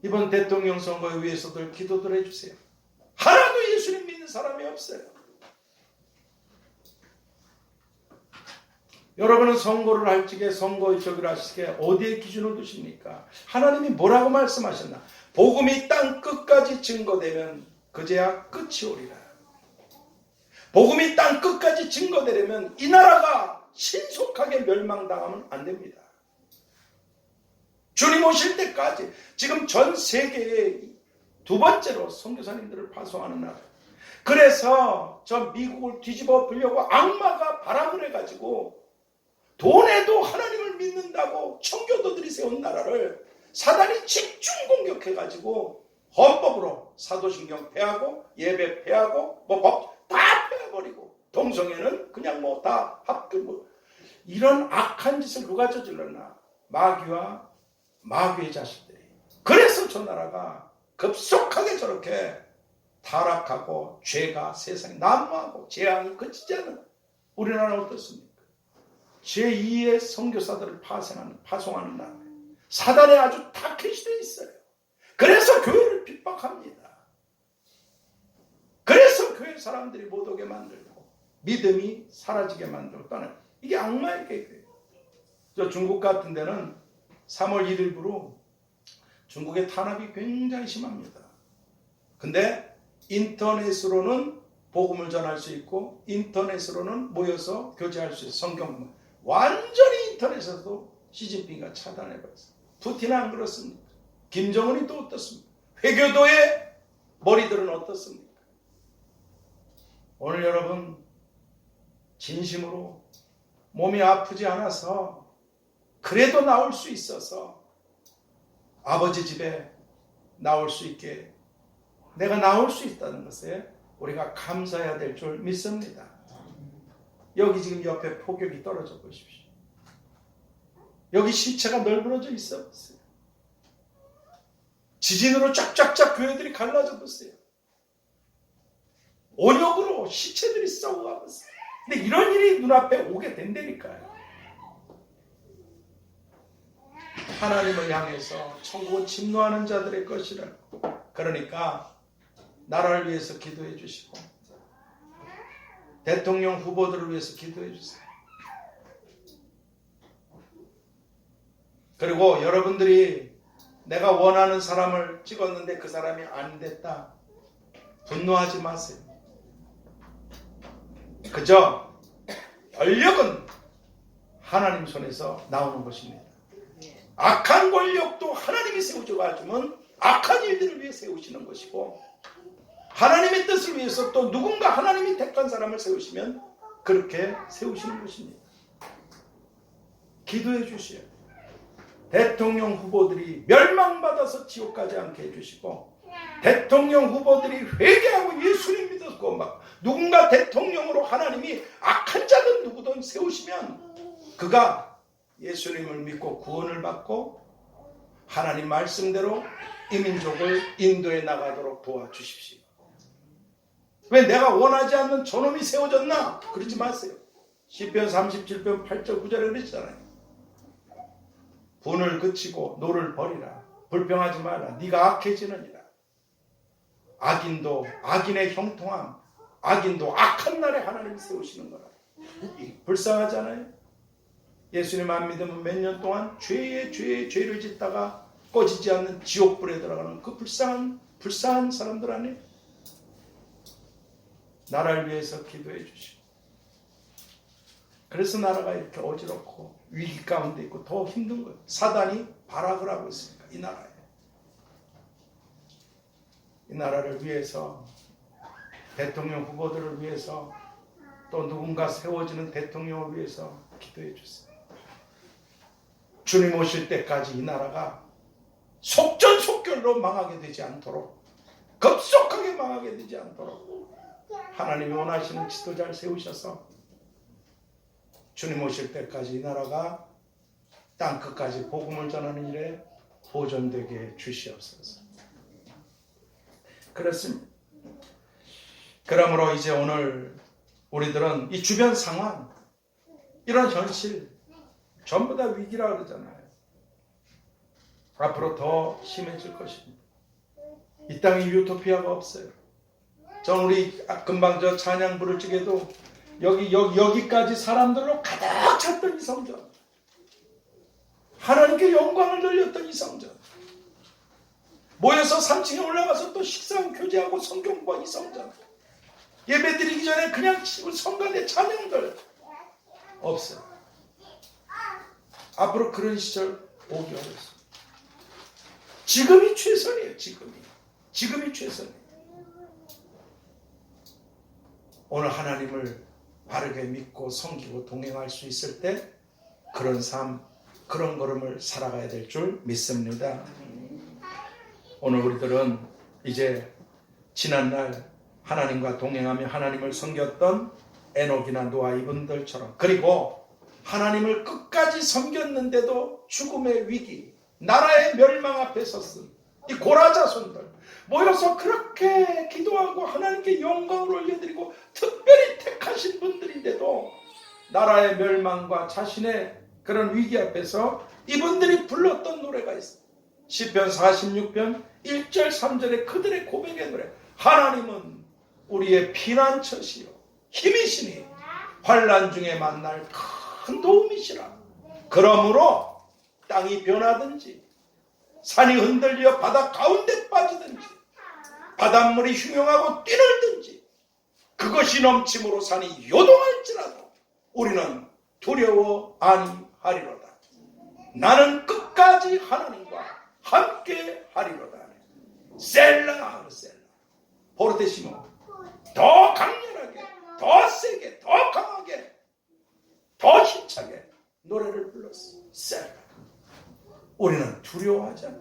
이번 대통령 선거에 위해서들 기도들 해주세요. 하나도 예수님 믿는 사람이 없어요. 여러분은 선거를 할 적에 선거의 적을 하실 때 어디에 기준을 두십니까? 하나님이 뭐라고 말씀하셨나? 복음이 땅 끝까지 증거되면 그제야 끝이 오리라. 복음이 땅 끝까지 증거되려면 이 나라가 신속하게 멸망당하면 안 됩니다. 주님 오실 때까지 지금 전 세계에 2번째로 선교사님들을 파송하는 나라. 그래서 저 미국을 뒤집어 보려고 악마가 바람을 해가지고 돈에도 하나님을 믿는다고 청교도들이 세운 나라를 사단이 집중 공격해가지고 헌법으로 사도신경 폐하고 예배 폐하고 뭐 법 다 폐해버리고 동성애는 그냥 뭐 다 합격 이런 악한 짓을 누가 저질렀나? 마귀와 마귀의 자식들이. 그래서 저 나라가 급속하게 저렇게 타락하고 죄가 세상에 난무하고 재앙이 그치지 않은 우리나라는 어떻습니까? 제2의 선교사들을 파송하는 나라. 사단에 아주 타켓이 되어 있어요. 그래서 교회를 핍박합니다. 그래서 교회 사람들이 못 오게 만들고 믿음이 사라지게 만들고 또는 이게 악마의 계획이에요. 저 중국 같은 데는 3월 1일부로 중국의 탄압이 굉장히 심합니다. 근데 인터넷으로는 복음을 전할 수 있고 인터넷으로는 모여서 교제할 수 있어요. 성경 완전히 인터넷에서도 시진핑이가 차단해버렸어요. 푸틴은 안 그렇습니까? 김정은이 또 어떻습니까? 회교도의 머리들은 어떻습니까? 오늘 여러분 진심으로 몸이 아프지 않아서 그래도 나올 수 있어서 아버지 집에 나올 수 있게 내가 나올 수 있다는 것에 우리가 감사해야 될 줄 믿습니다. 여기 지금 옆에 폭격이 떨어져 보십시오. 여기 시체가 널브러져 있어 보세요. 지진으로 쫙쫙쫙 교회들이 갈라져 보세요. 온역으로 시체들이 썩어가 보세요. 근데 이런 일이 눈앞에 오게 된다니까요. 하나님을 향해서 천국은 침노하는 자들의 것이라고. 그러니까 나라를 위해서 기도해 주시고 대통령 후보들을 위해서 기도해 주세요. 그리고 여러분들이 내가 원하는 사람을 찍었는데 그 사람이 안 됐다. 분노하지 마세요. 그저 권력은 하나님 손에서 나오는 것입니다. 악한 권력도 하나님이 세우셔가지고 악한 일들을 위해 세우시는 것이고 하나님의 뜻을 위해서 또 누군가 하나님이 택한 사람을 세우시면 그렇게 세우시는 것입니다. 기도해 주시오. 대통령 후보들이 멸망받아서 지옥 가지 않게 해주시고 대통령 후보들이 회개하고 예수님 믿었고 막 누군가 대통령으로 하나님이 악한 자든 누구든 세우시면 그가 예수님을 믿고 구원을 받고 하나님 말씀대로 이 민족을 인도해 나가도록 도와주십시오. 왜 내가 원하지 않는 저놈이 세워졌나? 그러지 마세요. 시편 37편 8절 9절에 그랬잖아요. 분을 그치고 노를 버리라. 불평하지 말라. 네가 악해지느니라. 악인도 악인의 형통함, 악인도 악한 날에 하나님이 세우시는 거라. 불쌍하잖아요. 예수님 안 믿으면 몇 년 동안 죄를 짓다가 꺼지지 않는 지옥불에 들어가는 그 불쌍한 사람들 아니에요. 나라를 위해서 기도해 주시고, 그래서 나라가 이렇게 어지럽고 위기 가운데 있고 더 힘든 거예요. 사단이 발악을 하고 있으니까 이 나라에. 이 나라를 위해서, 대통령 후보들을 위해서, 또 누군가 세워지는 대통령을 위해서 기도해 주세요. 주님 오실 때까지 이 나라가 속전속결로 망하게 되지 않도록, 급속하게 망하게 되지 않도록 하나님이 원하시는 지도자를 세우셔서 주님 오실 때까지 이 나라가 땅끝까지 복음을 전하는 일에 보존되게 주시옵소서. 그렇습니다. 그러므로 이제 오늘 우리들은 이 주변 상황, 이런 현실 전부 다 위기라 그러잖아요. 앞으로 더 심해질 것입니다. 이 땅에 유토피아가 없어요. 전 우리 금방 저 찬양 부를 적에도 여기까지 사람들로 가득 찼던 이 성전, 하나님께 영광을 돌렸던 이 성전, 모여서 3층에 올라가서 또 식사하고 교제하고 성경 공부한 이 성전, 예배 드리기 전에 그냥 성간의 찬양들 없어요. 앞으로 그런 시절 오기 어렵습니다. 지금이 최선이에요. 지금이 최선이에요. 오늘 하나님을 바르게 믿고 섬기고 동행할 수 있을 때 그런 삶, 그런 걸음을 살아가야 될 줄 믿습니다. 오늘 우리들은 이제 지난날 하나님과 동행하며 하나님을 섬겼던 에녹이나 노아 이분들처럼, 그리고 하나님을 끝까지 섬겼는데도 죽음의 위기, 나라의 멸망 앞에 섰은 이 고라 자손들 모여서 그렇게 기도하고 하나님께 영광을 올려드리고 특별히 택하신 분들인데도 나라의 멸망과 자신의 그런 위기 앞에서 이분들이 불렀던 노래가 있어요. 시편 46편 1절 3절의 그들의 고백의 노래. 하나님은 우리의 피난처시요 힘이시니 환난 중에 만날 큰 도움이시라. 그러므로 땅이 변하든지 산이 흔들려 바다 가운데 빠지든지 바닷물이 흉용하고 뛰놀든지 그것이 넘침으로 산이 요동할지라도 우리는 두려워 아니하리로다. 나는 끝까지 하나님과 함께 하리로다. 셀라. 포르테시모. 더 강렬하게, 더 세게, 더 강하게, 더 힘차게 노래를 불렀어. 셀라. 우리는 두려워하지 않아.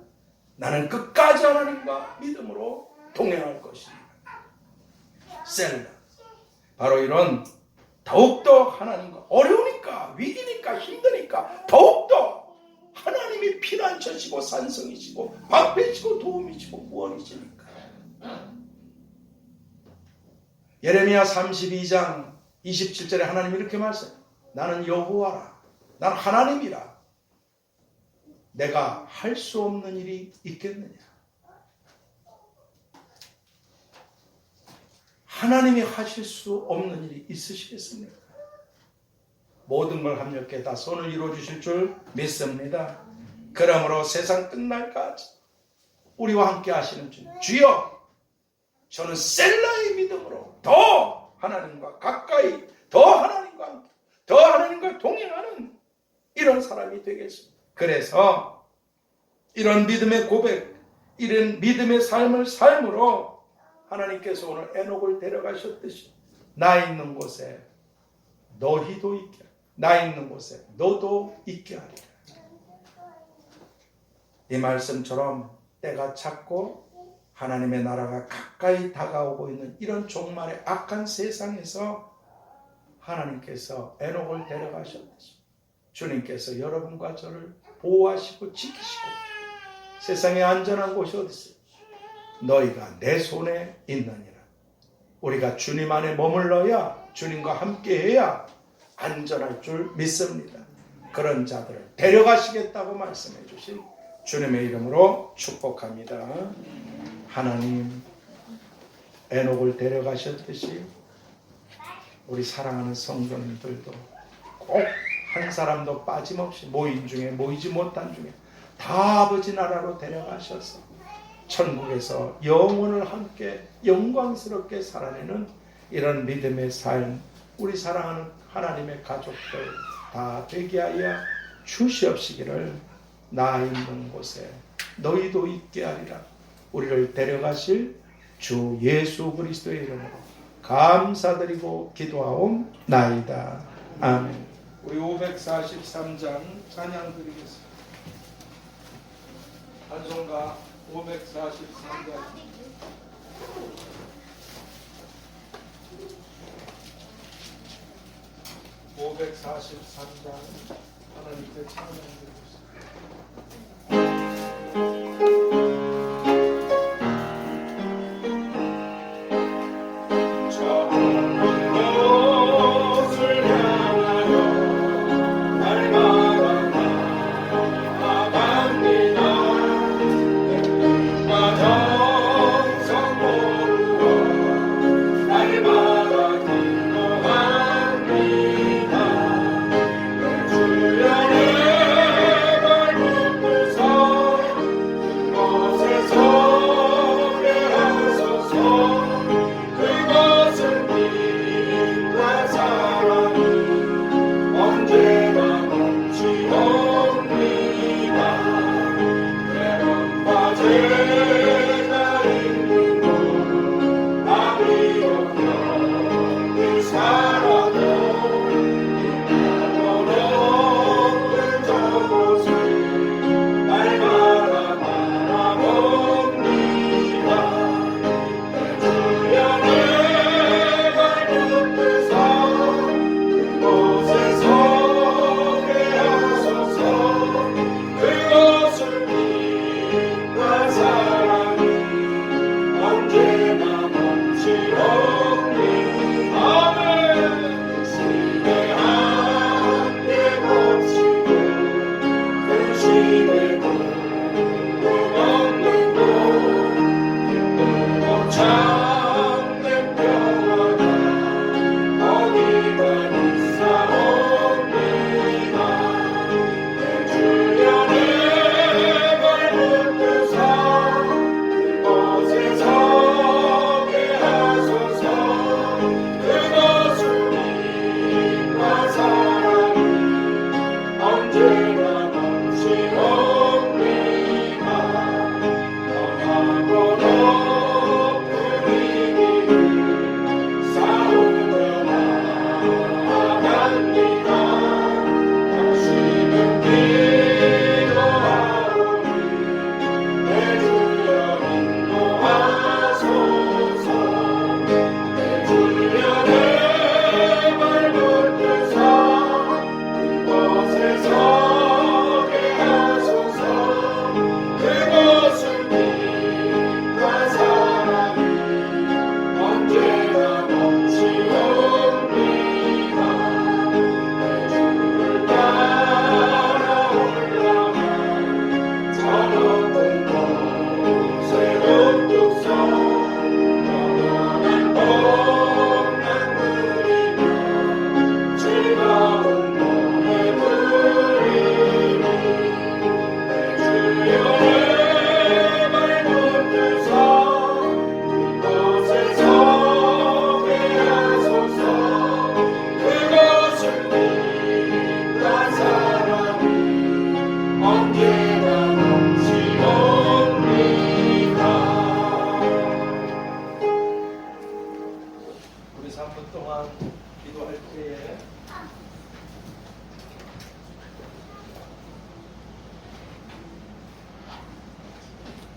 나는 끝까지 하나님과 믿음으로 동행할 것입니다. 셀라. 바로 이런 더욱더 하나님과, 어려우니까, 위기니까, 힘드니까 더욱더 하나님이 피난처시고 산성이시고 방패시고 도움이시고 구원이시니까. 예레미야 32장 27절에 하나님이 이렇게 말씀해요. 나는 여호와라. 난 하나님이라. 내가 할 수 없는 일이 있겠느냐. 하나님이 하실 수 없는 일이 있으시겠습니까? 모든 걸 합력해 다 손을 이루어주실 줄 믿습니다. 그러므로 세상 끝날까지 우리와 함께 하시는 주여, 저는 셀라의 믿음으로 더 하나님과 가까이, 더 하나님과 함께, 더 하나님과 동행하는 이런 사람이 되겠습니다. 그래서 이런 믿음의 고백, 이런 믿음의 삶을 삶으로 하나님께서 오늘 에녹을 데려가셨듯이 나 있는 곳에 너희도 있게, 나 있는 곳에 너도 있게 하리라. 이 말씀처럼 때가 찼고 하나님의 나라가 가까이 다가오고 있는 이런 종말의 악한 세상에서 하나님께서 에녹을 데려가셨듯이 주님께서 여러분과 저를 보호하시고 지키시고 세상에 안전한 곳이 어디 있어요? 너희가 내 손에 있느니라. 우리가 주님 안에 머물러야, 주님과 함께해야 안전할 줄 믿습니다. 그런 자들을 데려가시겠다고 말씀해 주신 주님의 이름으로 축복합니다. 하나님, 에녹을 데려가셨듯이 우리 사랑하는 성도님들도 꼭 한 사람도 빠짐없이 모임 중에 모이지 못한 중에 다 아버지 나라로 데려가셔서 천국에서 영원을 함께 영광스럽게 살아내는 이런 믿음의 삶, 우리 사랑하는 하나님의 가족들 다 되게 하여 주시옵시기를, 나 있는 곳에 너희도 있게 하리라. 우리를 데려가실 주 예수 그리스도의 이름으로 감사드리고 기도하옵나이다. 아멘. 우리 543장 찬양 드리겠습니다. 찬송가 543장. 하나님께 찬양드리겠습니다.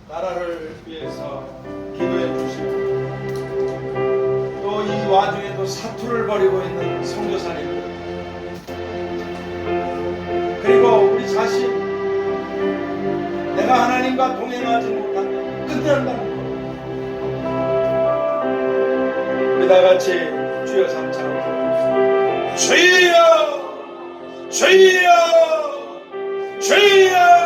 나라를 위해서 기도해 주시고, 또 이 와중에도 사투를 벌이고 있는 선교사님들, 그리고 우리 자신, 내가 하나님과 동행하지 못하면 끝난다는 것, 우리 다 같이 주여 삼창 주여 주여 주여.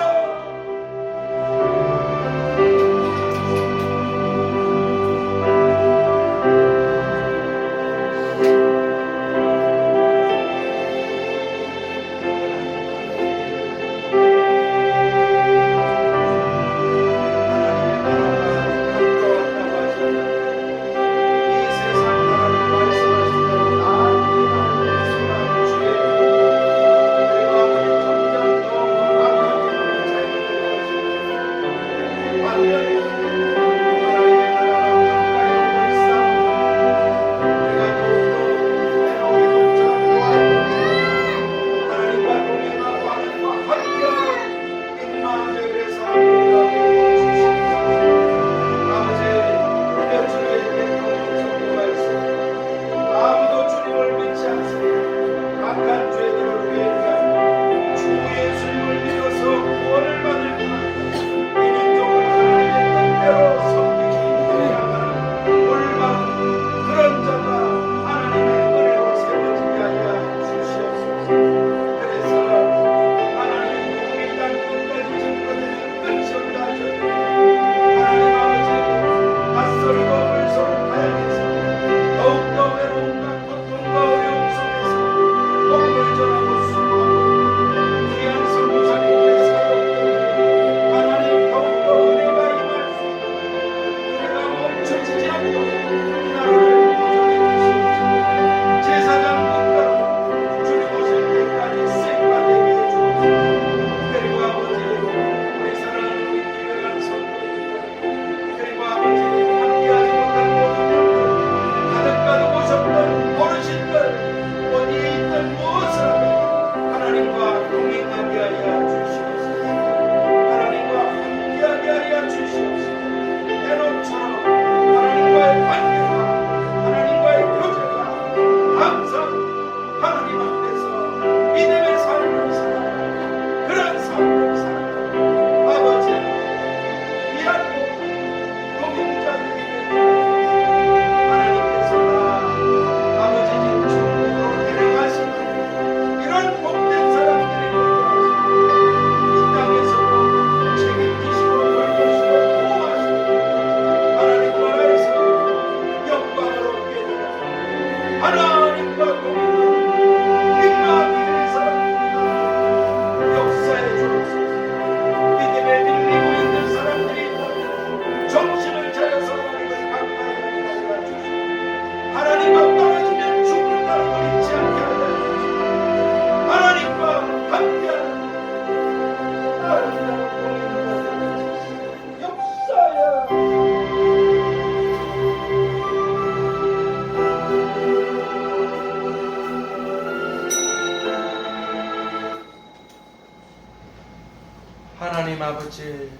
하나님 아버지,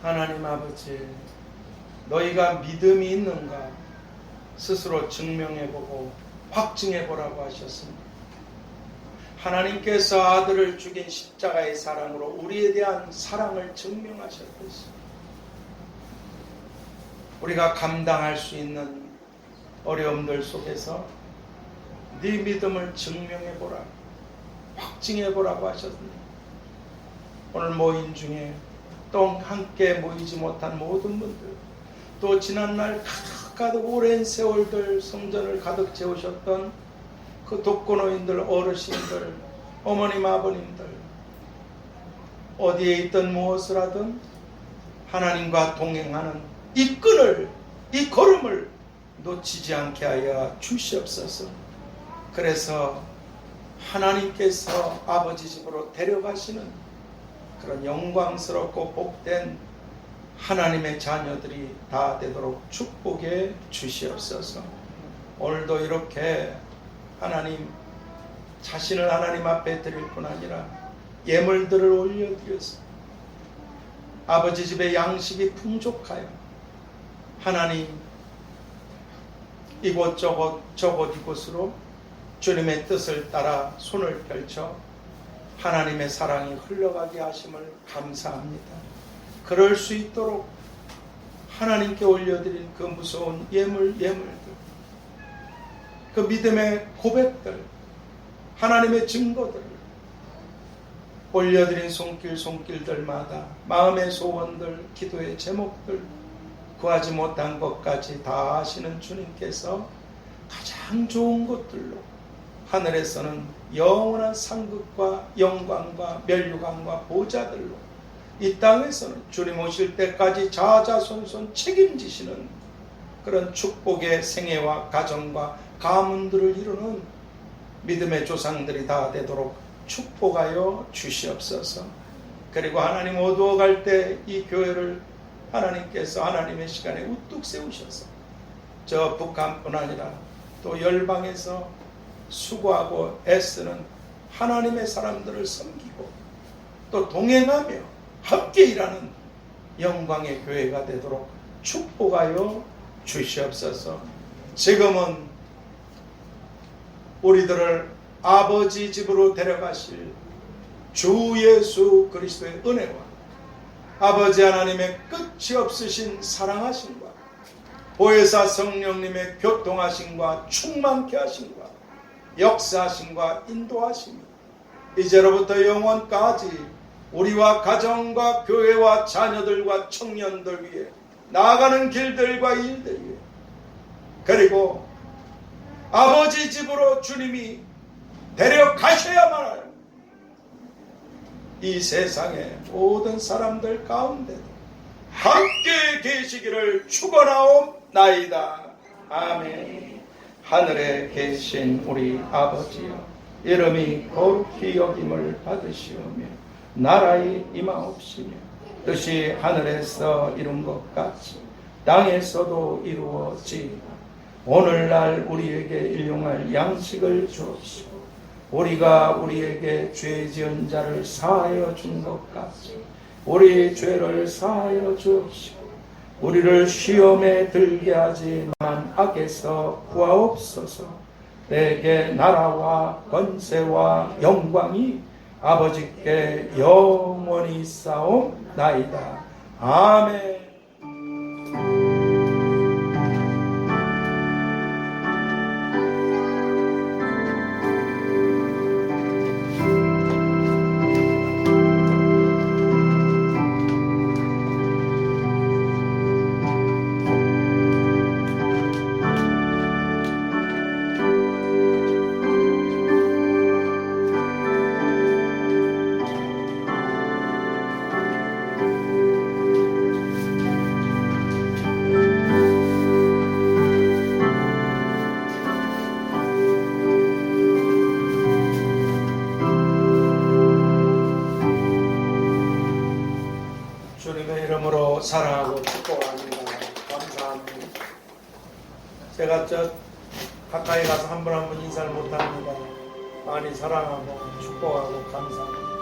하나님 아버지, 너희가 믿음이 있는가 스스로 증명해보고 확증해보라고 하셨습니다. 하나님께서 아들을 죽인 십자가의 사랑으로 우리에 대한 사랑을 증명하셨습니다. 우리가 감당할 수 있는 어려움들 속에서 네 믿음을 증명해보라, 확증해보라고 하셨습니다. 오늘 모임 중에 또 함께 모이지 못한 모든 분들, 또 지난날 가득 오랜 세월들 성전을 가득 채우셨던 그 독거노인들, 어르신들, 어머님, 아버님들, 어디에 있든 무엇을 하든 하나님과 동행하는 이 끈을, 이 걸음을 놓치지 않게 하여 주시옵소서. 그래서 하나님께서 아버지 집으로 데려가시는 그런 영광스럽고 복된 하나님의 자녀들이 다 되도록 축복해 주시옵소서. 오늘도 이렇게 하나님 자신을 하나님 앞에 드릴 뿐 아니라 예물들을 올려드려서 아버지 집에 양식이 풍족하여 하나님 이곳저곳 저곳 이곳으로 주님의 뜻을 따라 손을 펼쳐 하나님의 사랑이 흘러가게 하심을 감사합니다. 그럴 수 있도록 하나님께 올려드린 그 무서운 예물들, 그 믿음의 고백들, 하나님의 증거들을 올려드린 손길들마다 마음의 소원들, 기도의 제목들, 구하지 못한 것까지 다 아시는 주님께서 가장 좋은 것들로 하늘에서는 영원한 상급과 영광과 면류관과 보좌들로, 이 땅에서는 주님 오실 때까지 자자손손 책임지시는 그런 축복의 생애와 가정과 가문들을 이루는 믿음의 조상들이 다 되도록 축복하여 주시옵소서. 그리고 하나님 어두워갈 때 이 교회를 하나님께서 하나님의 시간에 우뚝 세우셔서 저 북한뿐 아니라 또 열방에서 수고하고 애쓰는 하나님의 사람들을 섬기고 또 동행하며 함께 일하는 영광의 교회가 되도록 축복하여 주시옵소서. 지금은 우리들을 아버지 집으로 데려가실 주 예수 그리스도의 은혜와 아버지 하나님의 끝이 없으신 사랑하심과 보혜사 성령님의 교통하심과 충만케 하심과 역사하심과 인도하심이 이제로부터 영원까지 우리와 가정과 교회와 자녀들과 청년들 위해 나아가는 길들과 일들 위해, 그리고 아버지 집으로 주님이 데려가셔야만 할 이 세상의 모든 사람들 가운데도 함께 계시기를 축원하옵나이다. 아멘. 하늘에 계신 우리 아버지여, 이름이 거룩히 여김을 받으시오며 나라의 임하옵시며 뜻이 하늘에서 이룬 것 같이 땅에서도 이루어지이다. 오늘날 우리에게 일용할 양식을 주옵시고 우리가 우리에게 죄 지은 자를 사하여 준 것 같이 우리 죄를 사하여 주옵시고 우리를 시험에 들게 하지만 악에서 구하옵소서. 내게 나라와 권세와 영광이 아버지께 영원히 있사옵나이다. 아멘. 주님의 이름으로 사랑하고 축복합니다. 감사합니다. 제가 가까이 가서 한 분 한 분 인사를 못합니다. 많이 사랑하고 축복하고 감사합니다.